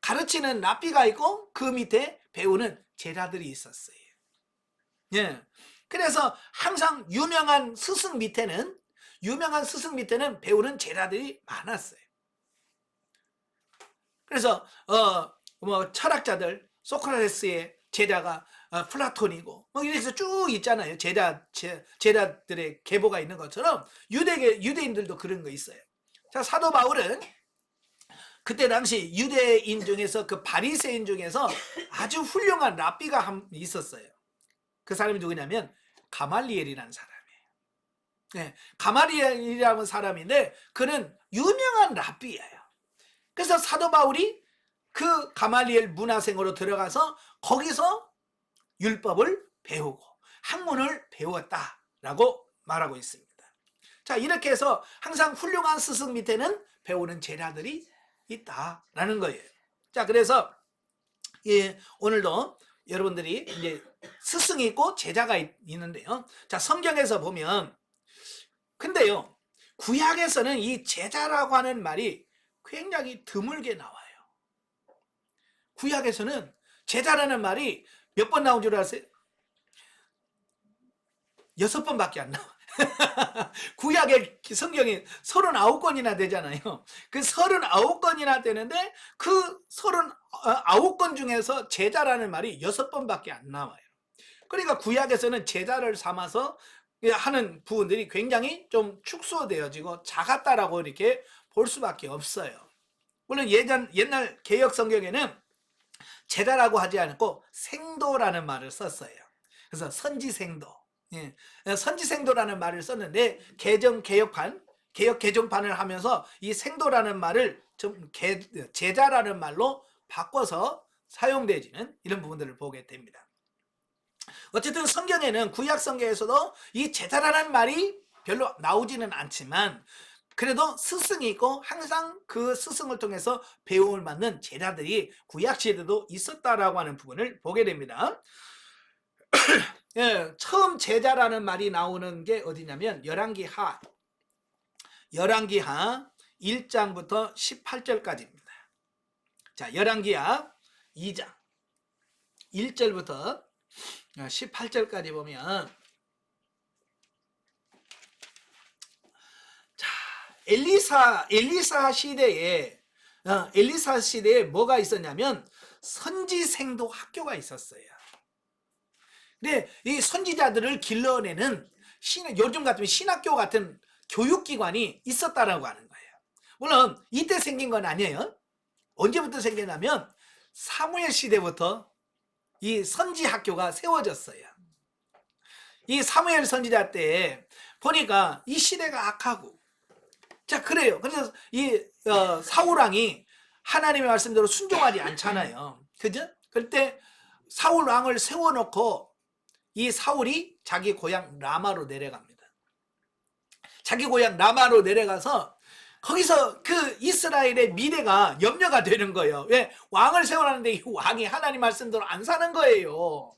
가르치는 랍비가 있고 그 밑에 배우는 제자들이 있었어요. 예. 그래서 항상 유명한 스승 밑에는 배우는 제자들이 많았어요. 그래서 철학자들 소크라테스의 제자가 플라톤이고 이렇게 해서 쭉 있잖아요. 제자들의 계보가 있는 것처럼 유대인들도 그런 거 있어요. 자, 사도 바울은 그때 당시 유대인 중에서 그 바리새인 중에서 아주 훌륭한 랍비가 있었어요. 그 사람이 누구냐면 가말리엘이라는 사람이에요. 네, 가말리엘이라는 사람인데 그는 유명한 랍비예요. 그래서 사도 바울이 그 가말리엘 문화생으로 들어가서 거기서 율법을 배우고 학문을 배웠다라고 말하고 있습니다. 자, 이렇게 해서 항상 훌륭한 스승 밑에는 배우는 제자들이 있다라는 거예요. 자, 그래서 오늘도 여러분들이 이제 스승이 있고 제자가 있는데요. 자, 성경에서 보면 근데요, 구약에서는 이 제자라고 하는 말이 굉장히 드물게 나와요. 구약에서는 제자라는 말이 몇 번 나온 줄 아세요? 6번밖에 안 나와요. 구약의 성경이 39권이나 되잖아요. 그 39권이나 되는데 그 39권 중에서 제자라는 말이 6번밖에 안 나와요. 그러니까 구약에서는 제자를 삼아서 하는 부분들이 굉장히 좀 축소되어지고 작았다라고 이렇게 볼 수밖에 없어요. 물론 옛날 개역 성경에는 제자라고 하지 않고 생도라는 말을 썼어요. 그래서 선지생도. 선지생도라는 말을 썼는데 개역 개정판을 하면서 이 생도라는 말을 좀 제자라는 말로 바꿔서 사용되지는 이런 부분들을 보게 됩니다. 어쨌든 성경에는 구약 성경에서도 이 제자라는 말이 별로 나오지는 않지만 그래도 스승이 있고 항상 그 스승을 통해서 배움을 받는 제자들이 구약 시대도 있었다라고 하는 부분을 보게 됩니다. 예, 처음 제자라는 말이 나오는 게 어디냐면 열왕기하 1장부터 18절까지입니다. 자, 열왕기하 2장 1절부터 18절까지 보면 자, 엘리사 시대에 뭐가 있었냐면 선지생도 학교가 있었어요. 근데 이 선지자들을 길러내는 요즘 같으면 신학교 같은 교육기관이 있었다라고 하는 거예요. 물론 이때 생긴 건 아니에요. 언제부터 생겼냐면 사무엘 시대부터 이 선지 학교가 세워졌어요. 이 사무엘 선지자 때 보니까 이 시대가 악하고 자 그래요. 그래서 이 사울 왕이 하나님의 말씀대로 순종하지 않잖아요. 그죠? 그때 사울 왕을 세워놓고 이 사울이 자기 고향 라마로 내려갑니다. 자기 고향 라마로 내려가서 거기서 그 이스라엘의 미래가 염려가 되는 거예요. 왜? 왕을 세워놨는데 이 왕이 하나님 말씀대로 안 사는 거예요.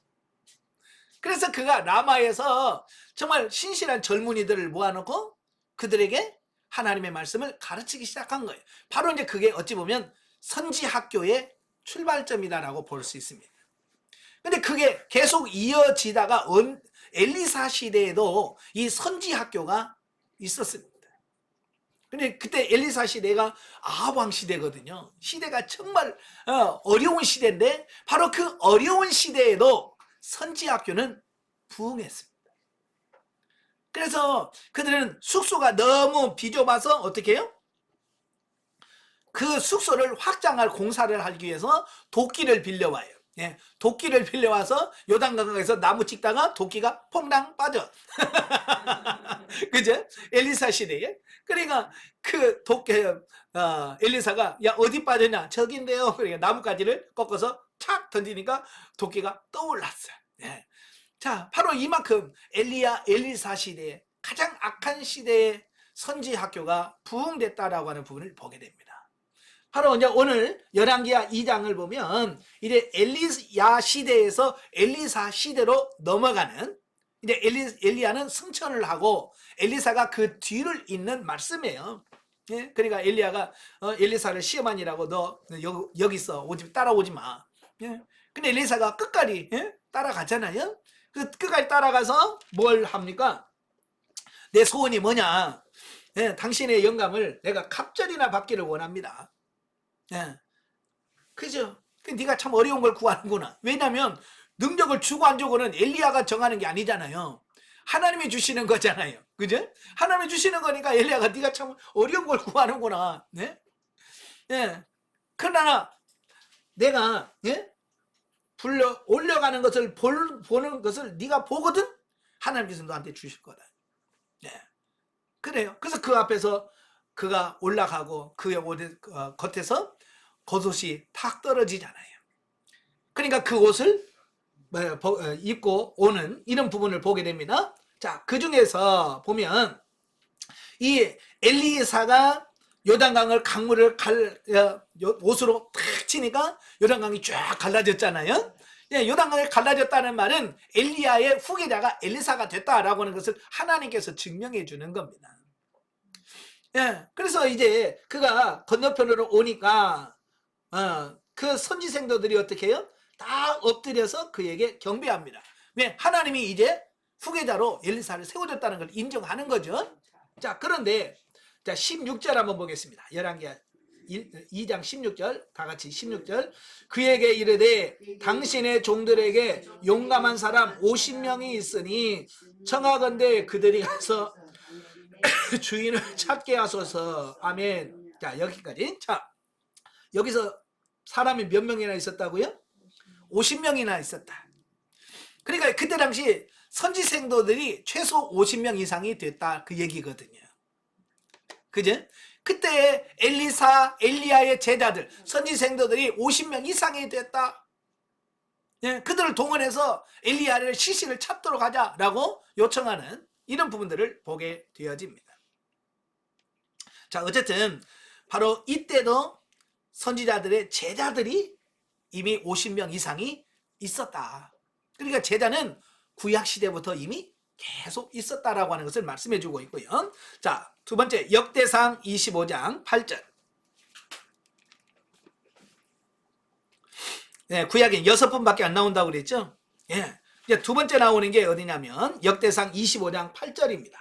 그래서 그가 라마에서 정말 신실한 젊은이들을 모아놓고 그들에게 하나님의 말씀을 가르치기 시작한 거예요. 바로 이제 그게 어찌 보면 선지 학교의 출발점이다라고 볼 수 있습니다. 근데 그게 계속 이어지다가 엘리사 시대에도 이 선지 학교가 있었습니다. 근데 그때 엘리사 시대가 아합 시대거든요. 시대가 정말 어려운 시대인데 바로 그 어려운 시대에도 선지 학교는 부흥했습니다. 그래서 그들은 숙소가 너무 비좁아서 어떻게 해요? 그 숙소를 확장할 공사를 하기 위해서 도끼를 빌려와요. 예, 도끼를 빌려와서 요단강에서 나무 찍다가 도끼가 퐁당 빠져. 그죠? 엘리사 시대에. 그러니까 그 엘리사가 야 어디 빠졌냐? 저긴데요. 그러니까 나뭇가지를 꺾어서 착 던지니까 도끼가 떠올랐어요. 예. 자, 바로 이만큼 엘리사 시대에 가장 악한 시대에 선지 학교가 부흥됐다라고 하는 부분을 보게 됩니다. 바로 이제 오늘 열왕기하 2장을 보면 이제 엘리야 시대에서 엘리사 시대로 넘어가는 이제 엘리야는 승천을 하고 엘리사가 그 뒤를 잇는 말씀이에요. 예? 그러니까 엘리사를 시험하니라고 너 여기서 따라오지 마. 예? 근데 엘리사가 끝까지 따라가잖아요. 그 끝까지 따라가서 뭘 합니까? 내 소원이 뭐냐? 예, 당신의 영감을 내가 갑절이나 받기를 원합니다. 예. 그죠? 네가 참 어려운 걸 구하는구나. 왜냐하면 능력을 주고 안 주고는 엘리야가 정하는 게 아니잖아요. 하나님이 주시는 거잖아요. 그죠? 하나님이 주시는 거니까 엘리야가 네가 참 어려운 걸 구하는구나. 네? 예. 그러나 내가 올려가는 것을 보는 것을 네가 보거든 하나님께서 너한테 주실 거다. 예. 그래요. 그래서 그 앞에서 그가 올라가고 그의 겉에서 겉옷이 탁 떨어지잖아요. 그러니까 그 옷을 입고 오는 이런 부분을 보게 됩니다. 자, 그 중에서 보면 이 엘리사가 요단강을 강물을 옷으로 탁 치니까 요단강이 쫙 갈라졌잖아요. 예, 요단강이 갈라졌다는 말은 엘리야의 후계자가 엘리사가 됐다라고 하는 것을 하나님께서 증명해 주는 겁니다. 예, 그래서 이제 그가 건너편으로 오니까 그 선지생도들이 어떻게 해요? 다 엎드려서 그에게 경배합니다. 왜? 하나님이 이제 후계자로 엘리사를 세워줬다는 걸 인정하는 거죠. 자, 그런데 자 16절 한번 보겠습니다. 열왕기하 2장 16절 다 같이 16절 그에게 이르되 당신의 종들에게 용감한 사람 50명이 있으니 청하건대 그들이 가서 주인을 찾게 하소서. 아멘. 자, 여기까지. 자, 여기서 사람이 몇 명이나 있었다고요? 50명이나 있었다. 그러니까 그때 당시 선지생도들이 최소 50명 이상이 됐다 그 얘기거든요. 그죠? 그때 엘리야의 제자들 선지생도들이 50명 이상이 됐다. 예, 그들을 동원해서 엘리야를 시신을 찾도록 하자라고 요청하는 이런 부분들을 보게 되어집니다. 자, 어쨌든 바로 이때도 선지자들의 제자들이 이미 50명 이상이 있었다. 그러니까 제자는 구약 시대부터 이미 계속 있었다라고 하는 것을 말씀해 주고 있고요. 자, 두 번째 역대상 25장 8절. 네, 구약엔 6번밖에 안 나온다고 그랬죠. 예. 이제 두 번째 나오는 게 어디냐면 역대상 25장 8절입니다.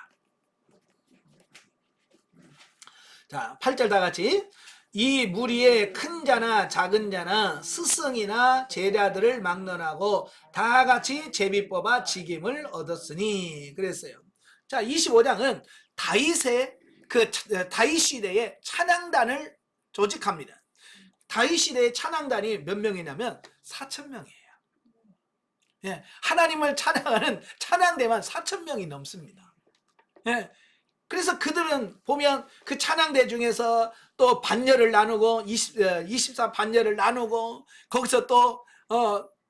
자, 8절 다 같이. 이 무리에 큰 자나 작은 자나 스승이나 제자들을 막론하고 다 같이 제비 뽑아 직임을 얻었으니 그랬어요. 자, 25장은 다윗의 다윗 시대의 찬양단을 조직합니다. 다윗 시대의 찬양단이 몇 명이냐면 4,000명이에요. 예, 하나님을 찬양하는 찬양대만 4,000명이 넘습니다. 예, 그래서 그들은 보면 그 찬양대 중에서 또 반열을 나누고 24 반열을 나누고 거기서 또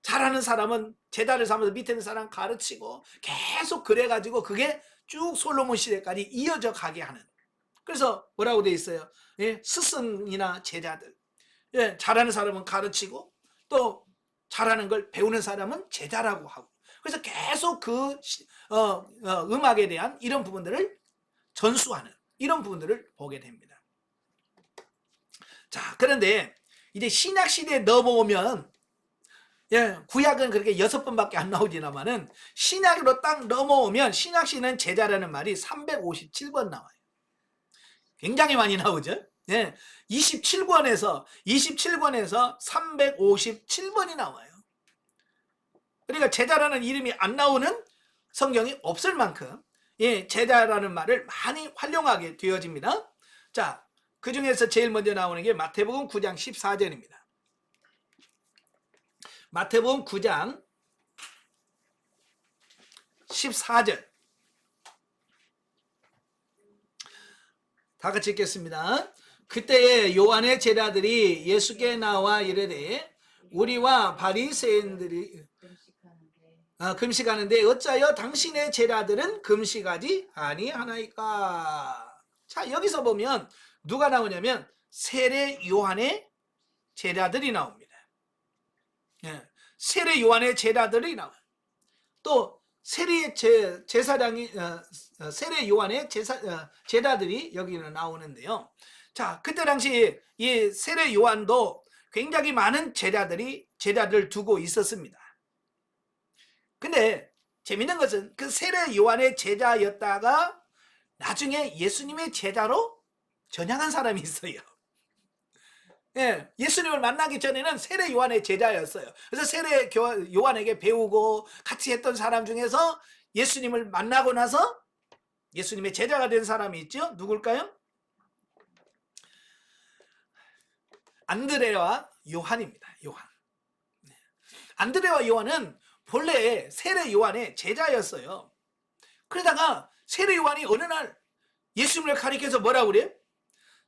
잘하는 사람은 제자를 삼아서 밑에 있는 사람 가르치고 계속 그래가지고 그게 쭉 솔로몬 시대까지 이어져 가게 하는. 그래서 뭐라고 돼 있어요? 예, 스승이나 제자들. 예, 잘하는 사람은 가르치고 또 잘하는 걸 배우는 사람은 제자라고 하고. 그래서 계속 그 음악에 대한 이런 부분들을 전수하는 이런 부분들을 보게 됩니다. 자, 그런데 이제 신약 시대에 넘어오면 예, 구약은 그렇게 6번밖에 안 나오지만은 신약으로 딱 넘어오면 신약 시대는 제자라는 말이 357번 나와요. 굉장히 많이 나오죠. 예, 27권에서 357번이 나와요. 그러니까 제자라는 이름이 안 나오는 성경이 없을 만큼 예, 제자라는 말을 많이 활용하게 되어집니다. 자, 그 중에서 제일 먼저 나오는 게 마태복음 9장 14절입니다. 마태복음 9장 14절. 다 같이 읽겠습니다. 그때에 요한의 제자들이 예수께 나와 이르되 우리와 바리새인들이 금식하는데 어찌하여 당신의 제자들은 금식하지 아니하나이까. 자, 여기서 보면 누가 나오냐면 세례 요한의 제자들이 나옵니다. 예, 세례 요한의 제자들이 나와요. 또 세례 제사장이 세례 요한의 제자들이 여기는 나오는데요. 자, 그때 당시 이 세례 요한도 굉장히 많은 제자들을 두고 있었습니다. 근데 재밌는 것은 그 세례 요한의 제자였다가 나중에 예수님의 제자로 전향한 사람이 있어요. 예, 예수님을 만나기 전에는 세례 요한의 제자였어요. 그래서 세례 요한에게 배우고 같이 했던 사람 중에서 예수님을 만나고 나서 예수님의 제자가 된 사람이 있죠. 누굴까요? 안드레와 요한입니다. 요한. 안드레와 요한은 본래 세례 요한의 제자였어요. 그러다가 세례 요한이 어느 날 예수님을 가리켜서 뭐라고 그래요?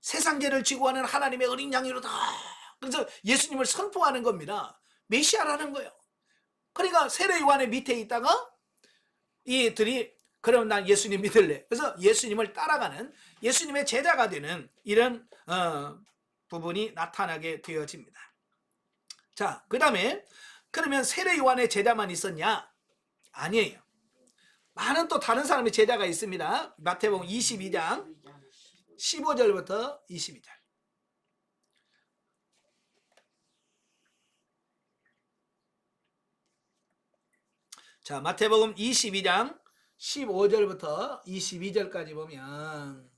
세상 죄를 지고 하는 하나님의 어린 양이로다. 그래서 예수님을 선포하는 겁니다. 메시아라는 거예요. 그러니까 세례 요한의 밑에 있다가 이들이 그럼 난 예수님 믿을래. 그래서 예수님을 따라가는 예수님의 제자가 되는 이런 부분이 나타나게 되어집니다. 자, 그 다음에 그러면 세례 요한의 제자만 있었냐? 아니에요. 많은 또 다른 사람의 제자가 있습니다. 마태복음 22장 15절부터 22절. 자, 마태복음 22장 15절부터 22절까지 보면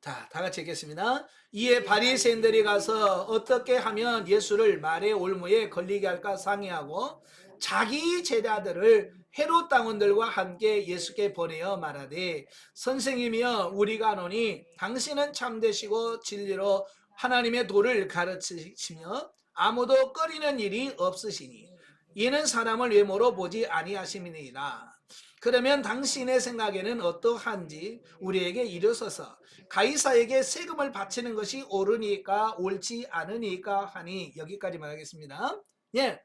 자, 다 같이 읽겠습니다. 이에 바리새인들이 가서 어떻게 하면 예수를 말의 올무에 걸리게 할까 상의하고 자기 제자들을 헤롯 당원들과 함께 예수께 보내어 말하되 선생님이여 우리가 아노니 당신은 참되시고 진리로 하나님의 도를 가르치시며 아무도 꺼리는 일이 없으시니 이는 사람을 외모로 보지 아니하심이니라. 그러면 당신의 생각에는 어떠한지 우리에게 이르소서. 가이사에게 세금을 바치는 것이 옳으니까 옳지 않으니까 하니. 여기까지만 하겠습니다. 예,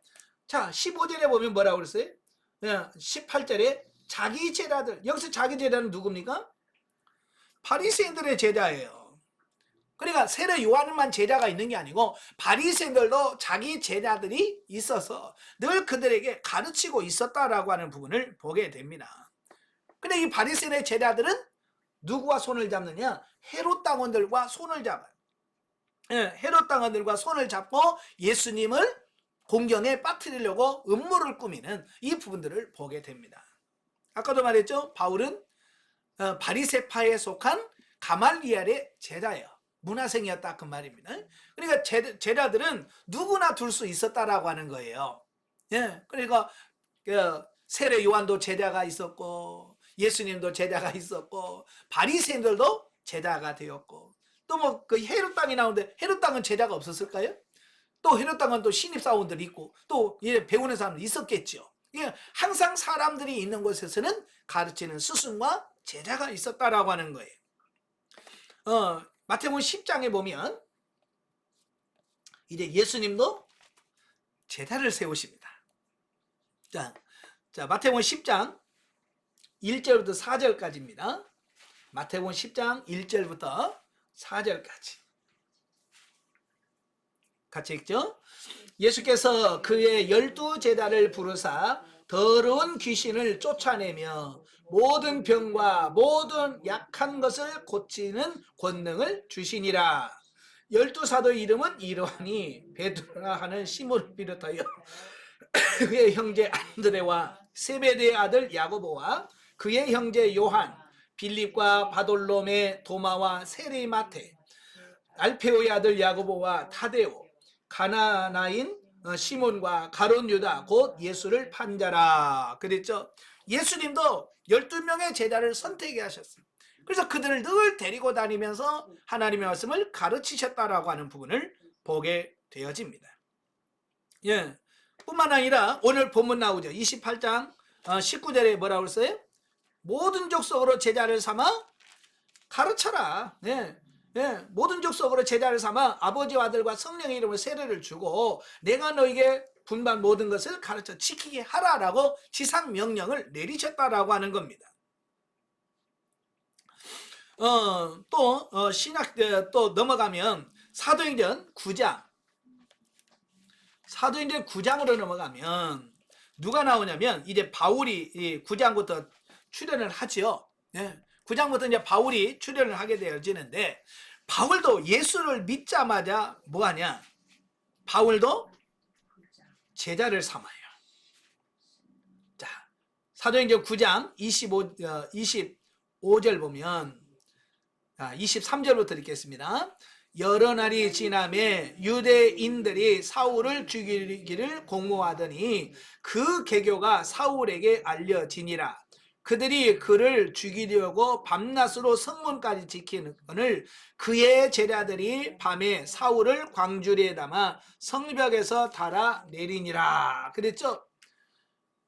자, 15절에 보면 뭐라고 그랬어요? 18절에 자기 제자들, 여기서 자기 제자는 누굽니까? 바리새인들의 제자예요. 그러니까 세례 요한만 제자가 있는 게 아니고 바리새인들도 자기 제자들이 있어서 늘 그들에게 가르치고 있었다라고 하는 부분을 보게 됩니다. 근데 이 바리새인의 제자들은 누구와 손을 잡느냐? 헤롯 당원들과 손을 잡아요. 헤롯 당원들과 손을 잡고 예수님을 공경에 빠뜨리려고 음모를 꾸미는 이 부분들을 보게 됩니다. 아까도 말했죠? 바울은 바리새파에 속한 가말리엘의 제자예요. 문화생이었다 그 말입니다. 그러니까 제자들은 누구나 둘 수 있었다라고 하는 거예요. 그러니까 세례 요한도 제자가 있었고 예수님도 제자가 있었고 바리새인들도 제자가 되었고 또 뭐 그 헤롯 땅이 나오는데 헤롯 땅은 제자가 없었을까요? 또 헤롯 땅은 또 신입 사원들이 있고 또 배우는 사람도 있었겠죠. 항상 사람들이 있는 곳에서는 가르치는 스승과 제자가 있었다라고 하는 거예요. 마태복음 10장에 보면 이제 예수님도 제자를 세우십니다. 자, 마태복음 10장 1절부터 4절까지입니다. 마태복음 10장 1절부터 4절까지. 같이 읽죠? 예수께서 그의 12제자를 부르사 더러운 귀신을 쫓아내며 모든 병과 모든 약한 것을 고치는 권능을 주시니라. 12사도의 이름은 이러하니 베드로라 하는 시몬을 비롯하여 그의 형제 안드레와 세베대의 아들 야고보와 그의 형제 요한, 빌립과 바돌롬의 도마와 세리마테, 알페오의 아들 야고보와 타데오, 가나나인 시몬과 가룟 유다 곧 예수를 판자라 그랬죠. 예수님도 12명의 제자를 선택해 하셨어요. 그래서 그들을 늘 데리고 다니면서 하나님의 말씀을 가르치셨다라고 하는 부분을 보게 되어집니다. 뿐만 아니라 오늘 본문 나오죠. 28장 19절에 뭐라고 했어요? 모든 족속으로 제자를 삼아 가르쳐라. 모든 족속으로 제자를 삼아 아버지와 아들과 성령의 이름으로 세례를 주고 내가 너에게 분반 모든 것을 가르쳐 지키게 하라라고 지상 명령을 내리셨다라고 하는 겁니다. 신약 또 넘어가면 사도행전 9장으로 넘어가면 누가 나오냐면 이제 바울이 9장부터 출연을 하죠. 9장부터 이제 바울이 출연을 하게 되어지는데 바울도 예수를 믿자마자 뭐하냐? 바울도 제자를 삼아요. 자, 사도행전 9장 25절 보면 23절부터 읽겠습니다. 여러 날이 지남에 유대인들이 사울을 죽이기를 공모하더니 그 계교가 사울에게 알려지니라. 그들이 그를 죽이려고 밤낮으로 성문까지 지키는을 그의 제자들이 밤에 사울을 광주리에 담아 성벽에서 달아 내리니라 그랬죠.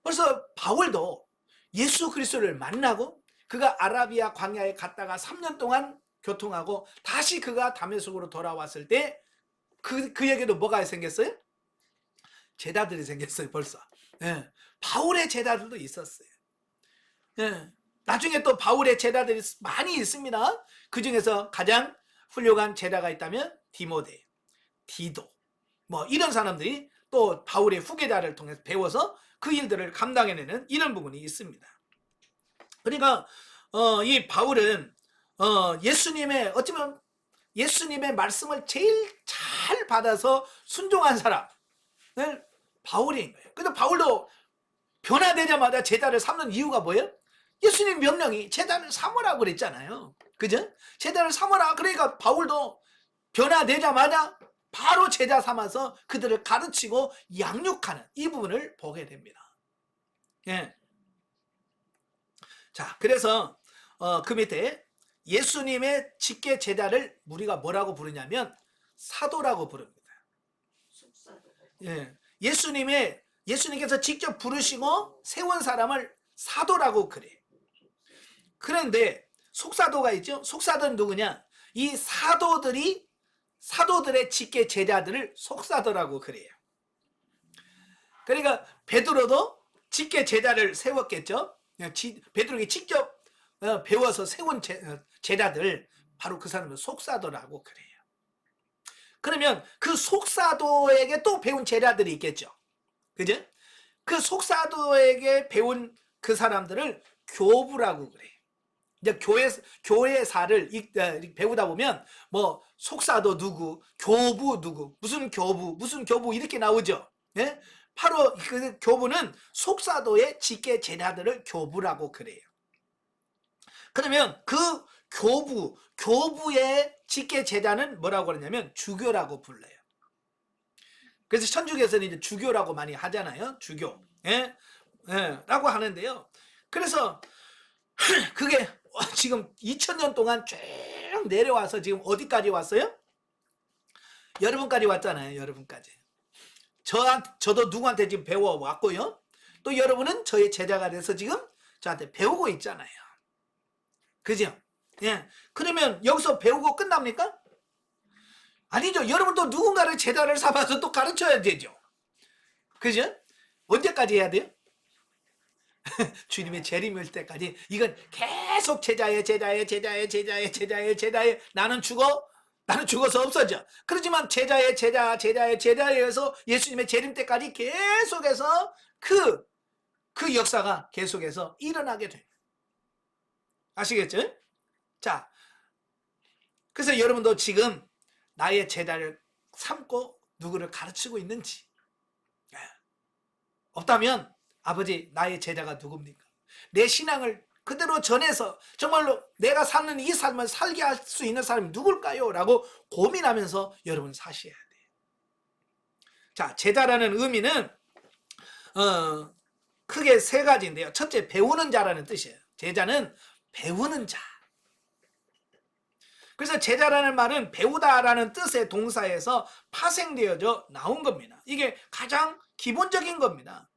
그래서 바울도 예수 그리스도를 만나고 그가 아라비아 광야에 갔다가 3년 동안 교통하고 다시 그가 다메섹으로 돌아왔을 때 그에게도 뭐가 생겼어요? 제자들이 생겼어요. 벌써. 바울의 제자들도 있었어요. 나중에 또 바울의 제자들이 많이 있습니다. 그 중에서 가장 훌륭한 제자가 있다면 디모데, 디도 뭐 이런 사람들이 또 바울의 후계자를 통해서 배워서 그 일들을 감당해내는 이런 부분이 있습니다. 그러니까 이 바울은 예수님의 어쩌면 예수님의 말씀을 제일 잘 받아서 순종한 사람을 바울인 거예요. 근데 바울도 변화되자마자 제자를 삼는 이유가 뭐예요? 예수님 명령이 제자를 삼으라고 그랬잖아요. 그죠? 제자를 삼으라. 그러니까 바울도 변화되자마자 바로 제자 삼아서 그들을 가르치고 양육하는 이 부분을 보게 됩니다. 자, 그래서 그 밑에 예수님의 직계 제자를 우리가 뭐라고 부르냐면 사도라고 부릅니다. 예수님께서 직접 부르시고 세운 사람을 사도라고 그래. 그런데 속사도가 있죠. 속사도는 누구냐? 이 사도들의 직계 제자들을 속사도라고 그래요. 그러니까 베드로도 직계 제자를 세웠겠죠. 베드로에게 직접 배워서 세운 제자들, 바로 그 사람은 속사도라고 그래요. 그러면 그 속사도에게 또 배운 제자들이 있겠죠. 그죠? 그 속사도에게 배운 그 사람들을 교부라고 그래요. 이제 교회사를 배우다 보면 뭐 속사도 누구, 교부 누구, 무슨 교부 이렇게 나오죠. 예? 바로 그 교부는 속사도의 직계 제자들을 교부라고 그래요. 그러면 그 교부의 직계 제자는 뭐라고 그러냐면 주교라고 불러요. 그래서 천주교에서는 이제 주교라고 많이 하잖아요. 주교. 예? 예, 라고 하는데요. 그래서 그게 지금 2000년 동안 쭉 내려와서 지금 어디까지 왔어요? 여러분까지 왔잖아요. 여러분까지. 저도 누구한테 지금 배워왔고요. 또 여러분은 저의 제자가 돼서 지금 저한테 배우고 있잖아요. 그죠? 예. 그러면 여기서 배우고 끝납니까? 아니죠. 여러분도 누군가를 제자를 삼아서 또 가르쳐야 되죠. 그죠? 언제까지 해야 돼요? 주님의 재림일 때까지. 이건 계속 제자에 나는 죽어서 없어져. 그렇지만 제자에서 예수님의 재림 때까지 계속해서 그 역사가 계속해서 일어나게 돼요. 아시겠죠? 자, 그래서 여러분도 지금 나의 제자를 삼고 누구를 가르치고 있는지, 없다면 아버지, 나의 제자가 누굽니까? 내 신앙을 그대로 전해서 정말로 내가 사는 이 삶을 살게 할 수 있는 사람이 누굴까요? 라고 고민하면서 여러분 사셔야 돼요. 자, 제자라는 의미는 크게 세 가지인데요. 첫째, 배우는 자라는 뜻이에요. 제자는 배우는 자. 그래서 제자라는 말은 배우다라는 뜻의 동사에서 파생되어져 나온 겁니다. 이게 가장 기본적인 겁니다.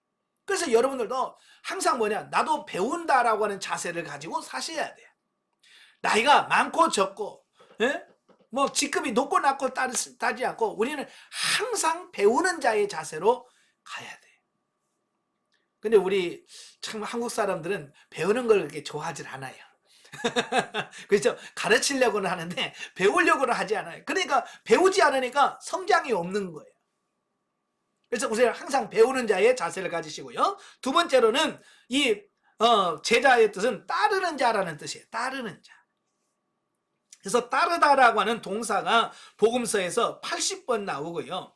그래서 여러분들도 항상 나도 배운다라고 하는 자세를 가지고 사셔야 돼요. 나이가 많고 적고, 예? 뭐 직급이 높고 낮고 따지지 않고 우리는 항상 배우는 자의 자세로 가야 돼요. 근데 우리 참 한국 사람들은 배우는 걸 그렇게 좋아하질 않아요. 그렇죠? 가르치려고는 하는데 배우려고는 하지 않아요. 그러니까 배우지 않으니까 성장이 없는 거예요. 그래서 우리가 항상 배우는 자의 자세를 가지시고요. 두 번째로는 이 제자의 뜻은 따르는 자라는 뜻이에요. 따르는 자. 그래서 따르다라고 하는 동사가 복음서에서 80번 나오고요.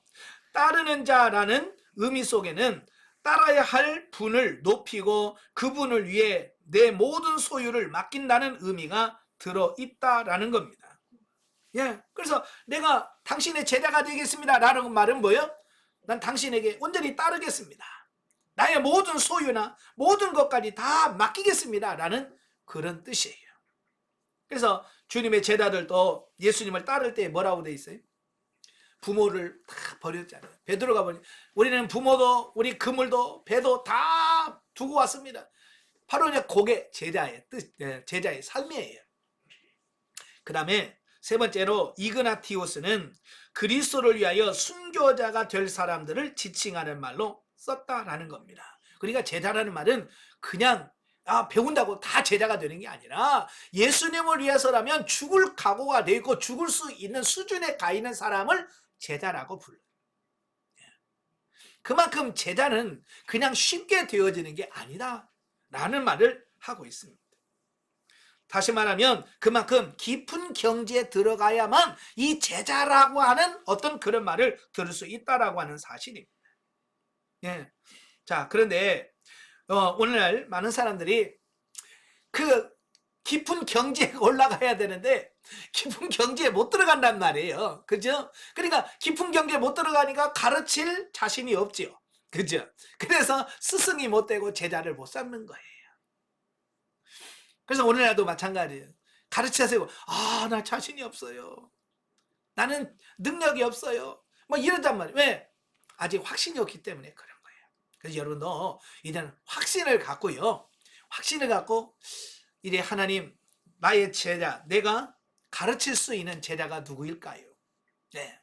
따르는 자라는 의미 속에는 따라야 할 분을 높이고 그분을 위해 내 모든 소유를 맡긴다는 의미가 들어있다라는 겁니다. 예, 그래서 내가 당신의 제자가 되겠습니다 라는 말은 뭐예요? 난 당신에게 온전히 따르겠습니다. 나의 모든 소유나 모든 것까지 다 맡기겠습니다 라는 그런 뜻이에요. 그래서 주님의 제자들도 예수님을 따를 때 뭐라고 돼 있어요? 부모를 다 버렸잖아요. 베드로가 보니 우리는 부모도 우리 그물도 배도 다 두고 왔습니다. 바로 이제 그게 제자의 뜻, 제자의 삶이에요. 그 다음에 세 번째로 이그나티오스는 그리스도를 위하여 순교자가 될 사람들을 지칭하는 말로 썼다라는 겁니다. 그러니까 제자라는 말은 그냥 배운다고 다 제자가 되는 게 아니라 예수님을 위해서라면 죽을 각오가 돼 있고 죽을 수 있는 수준에 가 있는 사람을 제자라고 불러요. 그만큼 제자는 그냥 쉽게 되어지는 게 아니다 라는 말을 하고 있습니다. 다시 말하면 그만큼 깊은 경지에 들어가야만 이 제자라고 하는 어떤 그런 말을 들을 수 있다라고 하는 사실입니다. 예. 자, 그런데 오늘날 많은 사람들이 그 깊은 경지에 올라가야 되는데 깊은 경지에 못 들어간단 말이에요. 그죠? 그러니까 깊은 경지에 못 들어가니까 가르칠 자신이 없죠. 그죠? 그래서 스승이 못 되고 제자를 못 삼는 거예요. 그래서 오늘날도 마찬가지예요. 가르치세요. 나 자신이 없어요. 나는 능력이 없어요. 뭐 이런단 말이에요. 왜? 아직 확신이 없기 때문에 그런 거예요. 그래서 여러분도 이제는 확신을 갖고요. 확신을 갖고 이래 하나님, 나의 제자, 내가 가르칠 수 있는 제자가 누구일까요? 네.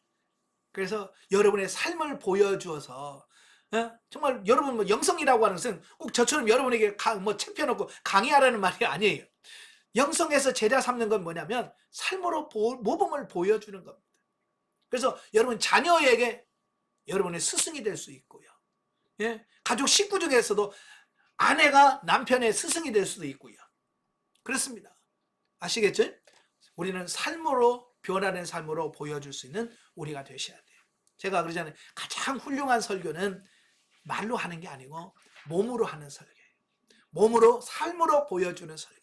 그래서 여러분의 삶을 보여주어서 정말 여러분 뭐 영성이라고 하는 것은 꼭 저처럼 여러분에게 뭐 책 펴놓고 강의하라는 말이 아니에요. 영성에서 제자 삼는 건 뭐냐면 삶으로 모범을 보여주는 겁니다. 그래서 여러분 자녀에게 여러분의 스승이 될 수 있고요. 예? 가족 식구 중에서도 아내가 남편의 스승이 될 수도 있고요. 그렇습니다. 아시겠죠? 우리는 삶으로 변화된 삶으로 보여줄 수 있는 우리가 되셔야 돼요. 제가 그러잖아요. 가장 훌륭한 설교는 말로 하는 게 아니고 몸으로 하는 설교예요. 몸으로 삶으로 보여주는 설교예요.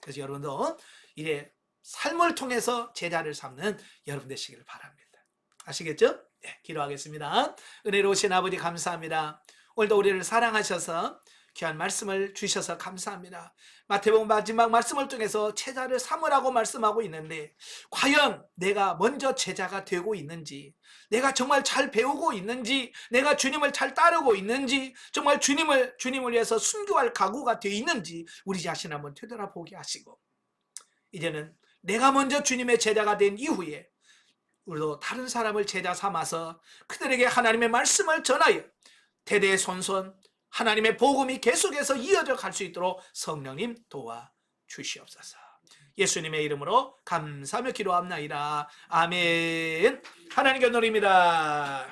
그래서 여러분도 이래 삶을 통해서 제자를 삼는 여러분 되시기를 바랍니다. 아시겠죠? 네, 기도하겠습니다. 은혜로우신 아버지 감사합니다. 오늘도 우리를 사랑하셔서 귀한 말씀을 주셔서 감사합니다. 마태복음 마지막 말씀을 통해서 제자를 삼으라고 말씀하고 있는데 과연 내가 먼저 제자가 되고 있는지, 내가 정말 잘 배우고 있는지, 내가 주님을 잘 따르고 있는지, 정말 주님을 위해서 순교할 각오가 되어 있는지 우리 자신 한번 되돌아보게 하시고, 이제는 내가 먼저 주님의 제자가 된 이후에 우리도 다른 사람을 제자 삼아서 그들에게 하나님의 말씀을 전하여 대대손손 하나님의 복음이 계속해서 이어져 갈 수 있도록 성령님 도와주시옵소서. 예수님의 이름으로 감사하며 기도합나이다. 아멘. 하나님께 노립니다.